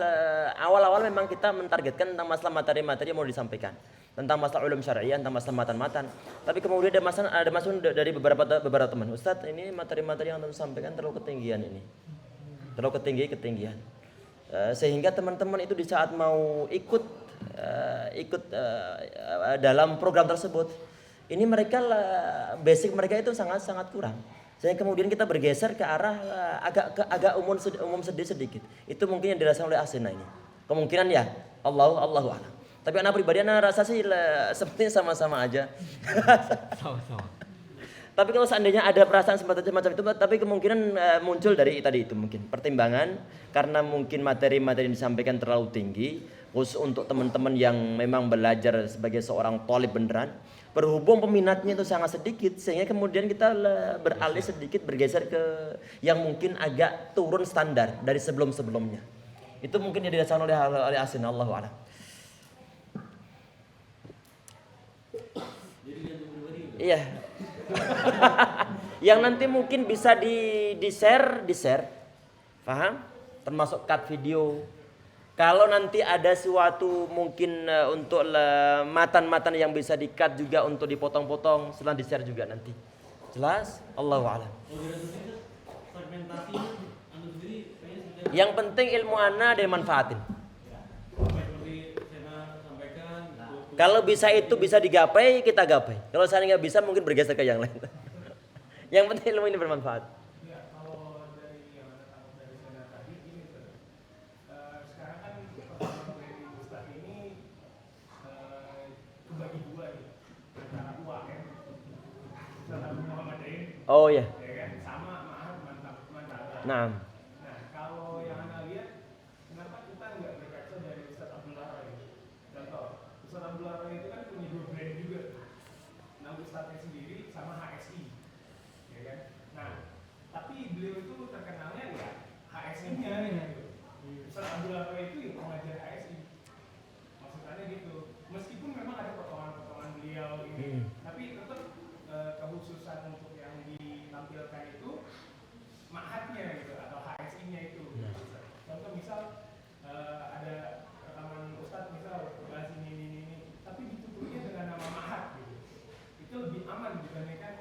awal-awal memang kita mentargetkan tentang masalah materi-materi yang mau disampaikan. Tentang masalah ulum syariah, tentang masalah matan-matan. Tapi kemudian ada masukan dari beberapa teman. Ustadz, ini materi-materi yang teman sampaikan terlalu ketinggian ini. Terlalu ketinggian. Sehingga teman-teman itu di saat mau ikut dalam program tersebut, ini mereka basic mereka itu sangat kurang. Sehingga kemudian kita bergeser ke arah agak umum sedikit. Itu mungkin yang dirasakan oleh Asena ini. Kemungkinan ya, Allahu a'lam. Tapi anak pribadi rasa sih sepertinya sama-sama aja. Sama-sama. Tapi kalau seandainya ada perasaan semacam itu, tapi kemungkinan muncul dari tadi itu mungkin pertimbangan karena mungkin materi-materi yang disampaikan terlalu tinggi, khusus untuk teman-teman yang memang belajar sebagai seorang thalib beneran. Berhubung peminatnya itu sangat sedikit, sehingga kemudian kita beralih sedikit, bergeser ke yang mungkin agak turun standar dari sebelum-sebelumnya. Itu mungkin yang dirasakan oleh Asin, Allahu a'lam. Iya. Yang nanti mungkin bisa di share. Paham? Termasuk cut video. Kalau nanti ada suatu mungkin untuk matan-matan yang bisa di-cut juga untuk dipotong-potong, setelah di-share juga nanti. Jelas? Allahu a'lam. Yang penting ilmu ana ada yang manfaatin. Kalau bisa itu bisa digapai, kita gapai. Kalau saya nggak bisa, mungkin bergeser ke yang lain. Yang penting ilmu ini bermanfaat. Ya, kalau dari yang Anda tangkap dari sana tadi gini, sekarang kan pertama dari Ustadz ini kebagi dua nih. Oh ya. ya kan, sama Ma'had Martabah. Nah. Nah, kalau yang Anda lihat, kenapa kita nggak berkaca dari Ustadz Abdullah Roy? Contoh, Ustadz Abdullah Roy itu kan punya 2 brand juga. Nah, Ustadznya sendiri sama HSI, ya kan? Nah, tapi beliau itu terkenalnya ya HSI-nya gitu. Ustadz Abdullah Roy itu yang mengajar HSI. Maksudnya gitu. Meskipun memang ada potongan-potongan beliau ini, tapi tetap kekhususan untuk yang ditampilkan itu Ma'hadnya gitu atau HSI-nya itu. Contoh misal ada rekaman Ustadz misal bahas ini, tapi ditutupnya dengan nama Ma'had gitu. Itu lebih aman dibandingkan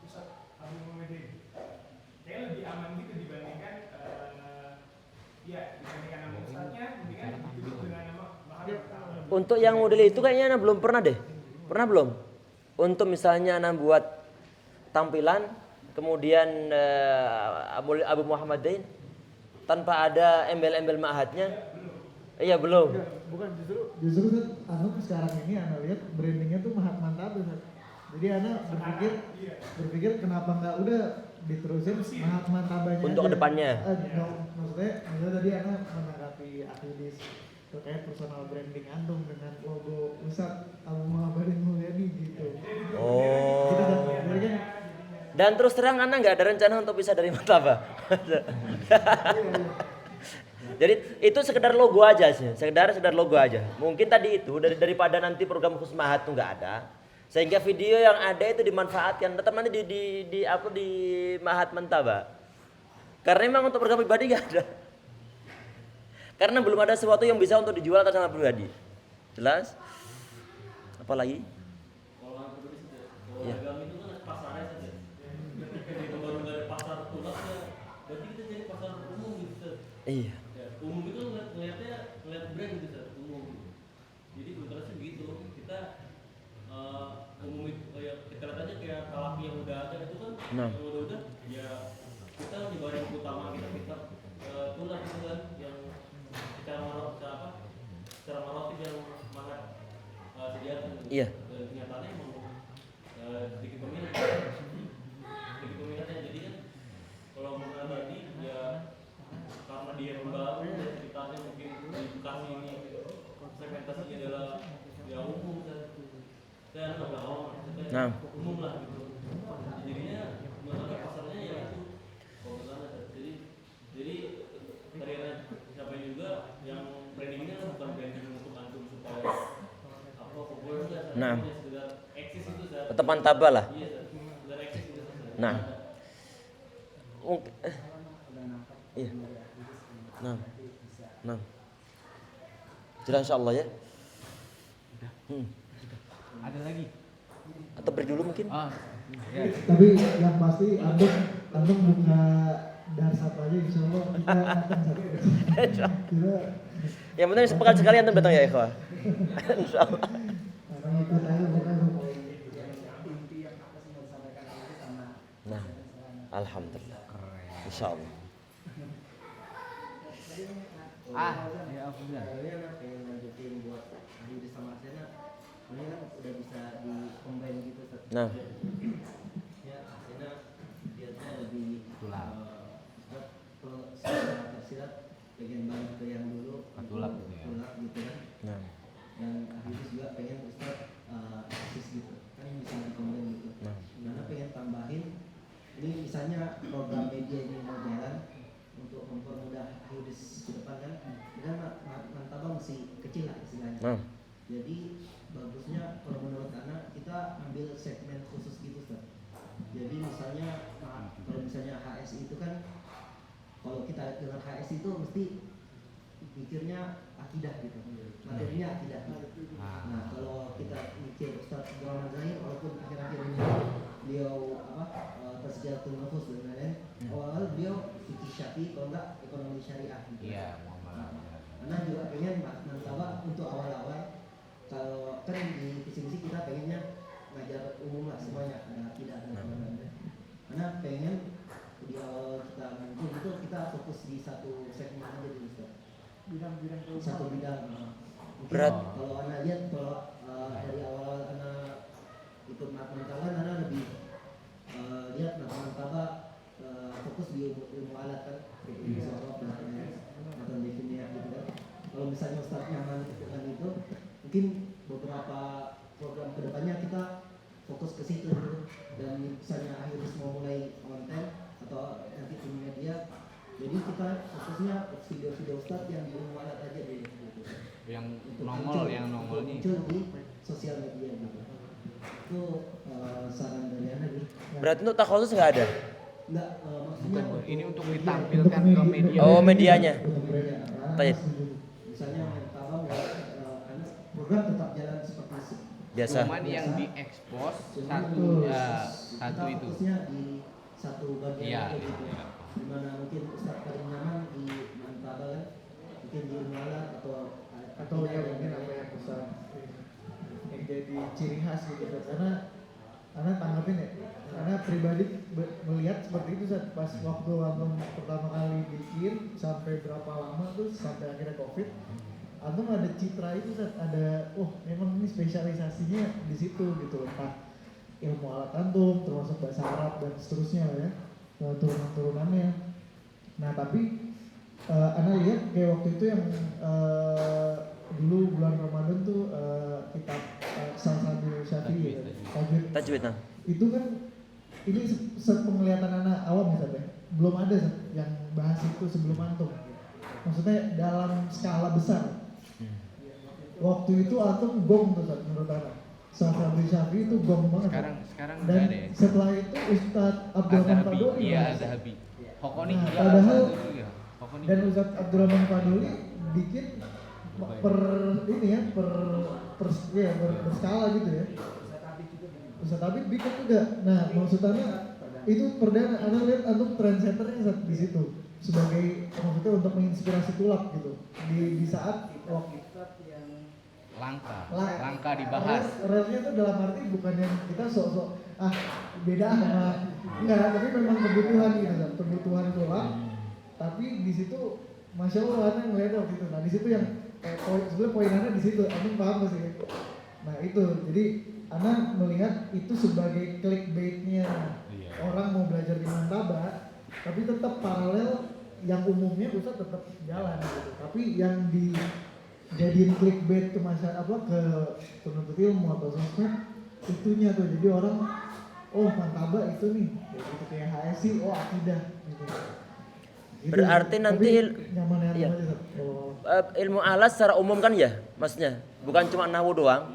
Ustadz Abu Muhammadin. Kayaknya lebih aman gitu dibandingkan dibandingkan nama Ustadznya, mendingan ditutup dengan nama Ma'had. Untuk yang model itu kayaknya Ana belum pernah deh. Pernah belum? Untuk misalnya Ana buat tampilan kemudian Abu Muhammadin tanpa ada embel-embel Ma'hadnya. Iya belum. Bukan justru Anu sekarang ini Ana lihat brandingnya tuh Ma'had Martabah. Jadi Ana berpikir kenapa nggak udah diterusin Ma'had Martabahnya Untuk aja. kedepannya. Maksudnya tadi Ana menanggapi aktivis terkait personal branding antum dengan logo Ustadz Abu Muhammadin Mulyadi gitu. Oh. Gitu kan? Jadi kan Dan terus terang Ana nggak ada rencana untuk bisa dari Martabah. Jadi itu sekedar logo aja sih, sekedar logo aja. Mungkin tadi itu daripada nanti program khusus Ma'had tuh nggak ada, sehingga video yang ada itu dimanfaatkan tetap nanti di upload di Ma'had Martabah. Karena memang untuk program pribadi nggak ada. Karena belum ada sesuatu yang bisa untuk dijual atas nama pribadi. Jelas? Apalagi? Kalau yang peduli saja, kalau Iya. dagang itu kan pasarnya saja. Ketika baru nggak ada pasar tulasnya, berarti kita jadi pasar umum gitu. Iya. Ya, umum itu ngeliat brand gitu, umum. Jadi sebenarnya begitu. Kita umum itu kayak kita lihat aja kayak Kalafi yang udah ada itu kan, Nah. yang udah ya kita nyebarin utama kita tulas itu kan yang secara marotif yang Ma'had sediakan. Iya. Dan kenyataannya emang sedikit peminatnya. Jadi kan kalau mengenal tadi ya karena dia baru dan ceritanya mungkin di Bekasi ini segmentasinya adalah ya umum dan nggak awam, Nah. umum lah gitu. Jadinya mengenai pasarnya ya itu kalau kesana. Jadi karena siapa juga yang branding ini kan bukan branding untuk antum supaya populer enggak. Nah. Sekedar eksis itu saja. Tetap Martabah lah. Iya, sekedar eksis itu saja. Nah. Iya. Nah. Jelas insyaallah ya. Ada lagi? Atau beri dulu mungkin? tapi yang pasti antum buka darsat aja insyaallah kita akan satu. Yang penting sepekan sekali antum datang ya ikhwah. Insyaallah. Karena ikut aja bukan. Nah. Alhamdulillah. Insyaallah. Ya alhamdulillah. Sebenarnya anak pengen lanjutin buat Ahli sama Asena, ini kan udah bisa di combine gitu. Nah. Ya Asena lihatnya lebih Tulap. kalau secara tersirat pengen balik ke yang dulu Tulap gitu ya. tulap gitu kan. Nah. Dan Ahli juga pengen Ustaz aksis gitu kan yang bisa di combine gitu. Nah. Karena pengen tambahin ini misalnya program media ini mau jalan untuk mempermudah Ahudis ke depan kan, dan Martabah masih kecil lah istilahnya. Nah. Jadi bagusnya kalau menurut anak kita ambil segmen khusus gitu Ustaz. Jadi misalnya kalau misalnya HSI itu kan, kalau kita dengar HSI itu mesti pikirnya akidah gitu, materinya akidah. Nah kalau kita mikir Ustaz Abdurrahman Zahir, walaupun akhir-akhir ini beliau Tazkiyatul Nufus dan lain-lain, awal beliau fikih syafi'i kalau enggak ekonomi syariah gitu. Iya, Karena juga pengen Martabah untuk awal-awal, kalau kan di visi-visi kita pengennya ngajar umum lah semuanya, tidak ada apa-apa. Karena pengen di awal kita muncul itu kita fokus di satu segmen aja dulu Ustaz. Bidang-bidang Satu bidang. Mungkin Berat. kalau anak lihat kalau dari awal anak ikut Martabah anak lebih lihat Mantaba fokus di ilmu alat kan, ilmu sorok dan atau di kimia gitu kan. Kalau misalnya Ustadz nyaman dengan itu, mungkin beberapa program kedepannya kita fokus ke situ gitu. Dan misalnya akhirnya mau mulai konten atau nanti tim media, jadi kita fokusnya video-video Ustadz yang di ilmu alat aja deh gitu. Yang Untuk nongol, yang nongol nih. muncul di sosial media gitu. Itu saran dari Anda gitu. Berarti untuk takhusus nggak ada? Enggak, maksudnya Ini untuk media. ditampilkan ke media. Oh, medianya. Untuk media. Tayyib. Misalnya Mantaba program tetap jalan seperti Biasa. Cuman yang diekspos Cuman satu kita itu. fokusnya di satu bagian Iya, aja gitu. iya. Dimana mungkin Ustadz paling nyaman di Mantaba kan, mungkin di Malang Atau ya mungkin apa yang bisa yang jadi ciri khas gitu Ustaz. Karena tanggapin ya, karena pribadi melihat seperti itu Ustaz. Pas waktu antum pertama kali bikin sampai berapa lama tuh sampai akhirnya COVID, antum ada citra itu Ustaz, ada memang ini spesialisasinya di situ gitu loh, Pak. Ilmu alat antum termasuk bahasa Arab dan seterusnya lah ya, turunan-turunannya. Nah tapi Ana lihat kayak waktu itu yang dulu bulan Ramadan tuh kitab Salsabil Syafi'i Tajwid nah. itu kan ini sepenglihatan anak awam ya, belum ada Zat, yang bahas itu sebelum antum. Maksudnya dalam skala besar. Waktu itu antum gong tuh Zat, menurut anak. Salsabil Syafi'i itu gong banget. Sekarang Dan nggak ada ya. setelah itu Ustadz Abdurrahman Fadoli Iya, bahas. Azhabi. Hokoni Nah, juga padahal satu juga. Hokoni. Dan Ustadz Abdurrahman Fadoli bikin per ini ya berskala gitu ya. Ustadz Habib bikin juga. Nah maksudnya itu perdana. Anda lihat antum trendsetternya di situ sebagai maksudnya untuk menginspirasi tulap gitu di saat waktu yang langka dibahas. Relnya tuh dalam arti bukan yang kita sok-sok beda sama enggak, tapi memang kebutuhan gitu kan, kebutuhan tulap. Tapi di situ Masya Allah Anda ngeliat waktu itu. Nah di situ yang sebenarnya poin Anda di situ, Anda paham gak sih? Nah itu, jadi Anda melihat itu sebagai clickbaitnya orang mau belajar di Mantaba, tapi tetap paralel yang umumnya Ustaz tetap jalan gitu. Tapi yang dijadiin clickbait ke ke penuntut ilmu atau sosmed itunya tuh, jadi orang Mantaba itu nih, kayak HSI, akidah gitu. Berarti nanti iya. ilmu alat secara umum kan ya, maksudnya bukan cuma nahwu doang,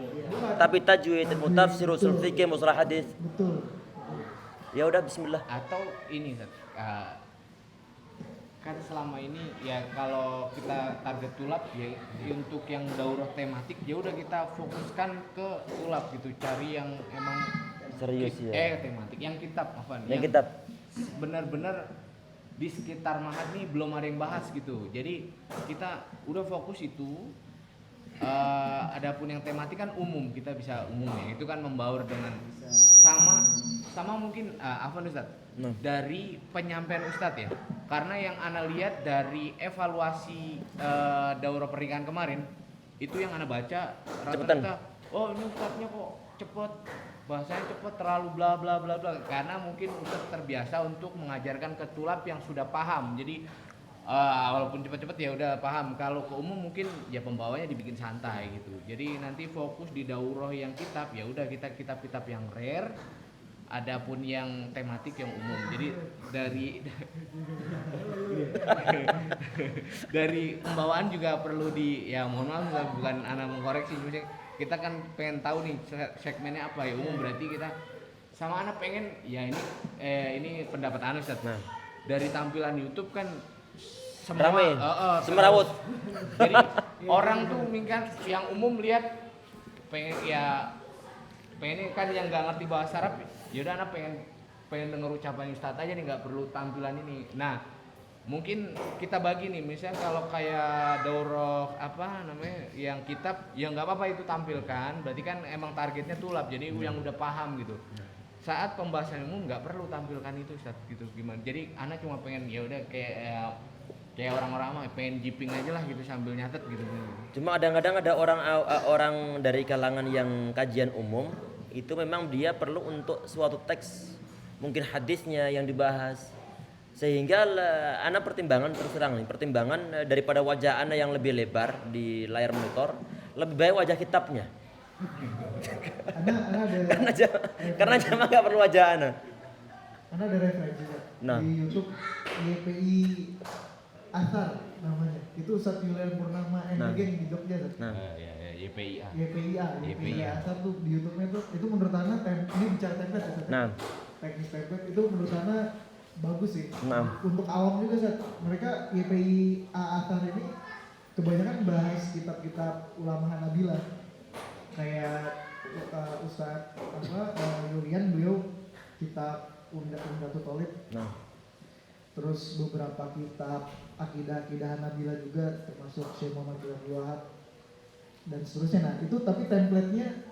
tapi tajwid, ilmu tafsir, usul fikih, mustalah hadis. Betul. Ya udah bismillah. Atau ini kan selama ini ya kalau kita target tulap ya untuk yang daurah tematik ya udah kita fokuskan ke tulap gitu, cari yang emang serius ya. Tematik, yang kitab Yang kitab. Benar-benar di sekitar Mahat nih belum ada yang bahas gitu. Jadi kita udah fokus itu. Adapun yang tematik kan umum, kita bisa umumnya. Itu kan membaur dengan sama mungkin Afwan Ustadz. Dari penyampaian Ustadz ya. Karena yang ana lihat dari evaluasi daurah pernikahan kemarin, itu yang ana baca rata-rata ini Ustadznya kok cepet, bahasanya cepet, terlalu bla bla bla bla, karena mungkin Ustadz terbiasa untuk mengajarkan ke tulab yang sudah paham. Jadi walaupun cepet-cepet ya udah paham. Kalau ke umum mungkin ya pembawanya dibikin santai gitu. Jadi nanti fokus di daurah yang kitab, ya udah kita kitab-kitab yang rare. Adapun yang tematik yang umum. Jadi dari pembawaan juga perlu mohon maaf bukan anak mengkoreksi, kita kan pengen tahu nih segmennya apa ya umum, berarti kita sama anak pengen ya ini pendapat anak Ustaz. Dari tampilan YouTube kan semua semerawut. Jadi orang tuh mungkin yang umum lihat pengen kan yang nggak ngerti bahasa Arab, ya udah anak pengen denger ucapan Ustaz aja nih, nggak perlu tampilan ini. Nah mungkin kita bagi nih, misalnya kalau kayak daurah yang kitab ya nggak apa-apa itu tampilkan, berarti kan emang targetnya tulab, jadi yang udah paham gitu. Saat pembahasan umum nggak perlu tampilkan itu Ustaz gitu, gimana? Jadi anak cuma pengen ya udah kayak orang-orang pengen jiping aja lah gitu sambil nyatet gitu. Cuma kadang-kadang ada orang dari kalangan yang kajian umum itu memang dia perlu untuk suatu teks mungkin hadisnya yang dibahas. Sehingga ana pertimbangan terus terang nih, pertimbangan daripada wajah ana yang lebih lebar di layar monitor, lebih baik wajah kitabnya. Karena jamaah nggak perlu wajah ana. Karena ada referensi Nah. di YouTube YPI Athar namanya. Itu Ustadz Yulian Purnama Geng di Jogja. Nah. YPIA. YPI Athar tuh di YouTube-nya tuh itu menurut ana ini bicara template ya. Nah. Teknis template itu menurut ana bagus sih. Nah. Untuk awam juga Ustadz. Mereka YPI Athar ini kebanyakan bahas kitab-kitab ulama Hanabilah. Kayak Ustadz Yulian beliau kitab Umdatul Thalib. Nah. Terus beberapa kitab akidah Hanabilah juga termasuk Syekh Muhammad bin Abdul Wahab dan seterusnya. Nah itu tapi template-nya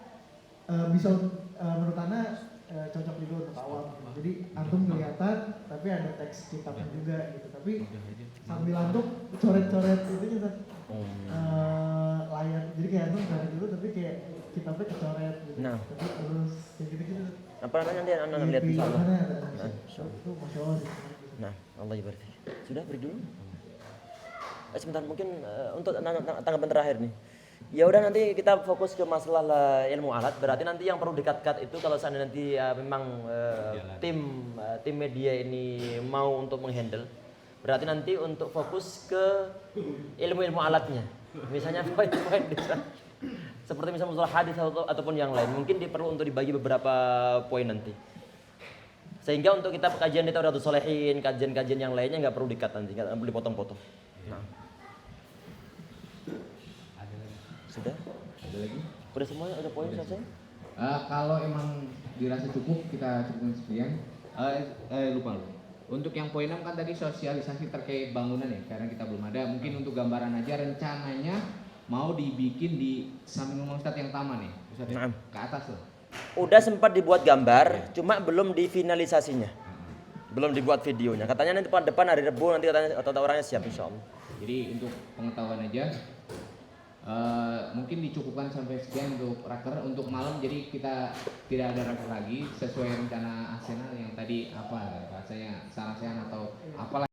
bisa menurut ana cocok juga untuk awam. Jadi antum kelihatan tapi ada teks kitabnya juga gitu. Tapi sambil antum coret-coret itu juga layar. Jadi kayak antum coret dulu tapi kayak kitabnya kecoret gitu. Nah. Tapi terus kayak gitu-gitu. Apa nanti anda lihat insyaallah. Nah, itu Masya Allah sih. Nah, Allah ibarat. Sudah beri dulu. Sebentar mungkin untuk tanggapan terakhir nih. Ya udah nanti kita fokus ke masalah ilmu alat. Berarti nanti yang perlu di-cut itu kalau seandainya nanti memang tim media ini mau untuk menghandle. Berarti nanti untuk fokus ke ilmu alatnya. Misalnya poin-poin seperti misalnya masalah hadis ataupun yang lain. Mungkin perlu untuk dibagi beberapa poin nanti. Sehingga untuk kita kajian di Tauhidus Shalihin, kajian-kajian yang lainnya nggak perlu di-cut nanti, nggak perlu dipotong-potong. Nah. Ada lagi. Sudah? Ada lagi? Udah semuanya? Udah poin selesai? Kalau emang dirasa cukup kita cukupkan sekian. Lupa. Untuk yang poin 6 kan tadi sosialisasi terkait bangunan ya, karena kita belum ada. Mungkin untuk gambaran aja rencananya mau dibikin di samping rumah Ustadz yang taman ya, Ustadz ya? Ke atas loh. Udah sempat dibuat gambar, cuma belum difinalisasinya. Belum dibuat videonya. Katanya nanti depan hari Rabu nanti katanya atau orangnya siap insyaallah. Jadi untuk pengetahuan aja mungkin dicukupkan sampai sekian untuk raker untuk malam. Jadi kita tidak ada raker lagi sesuai rencana Arsenal yang tadi apa rasanya Sarasehan atau apalah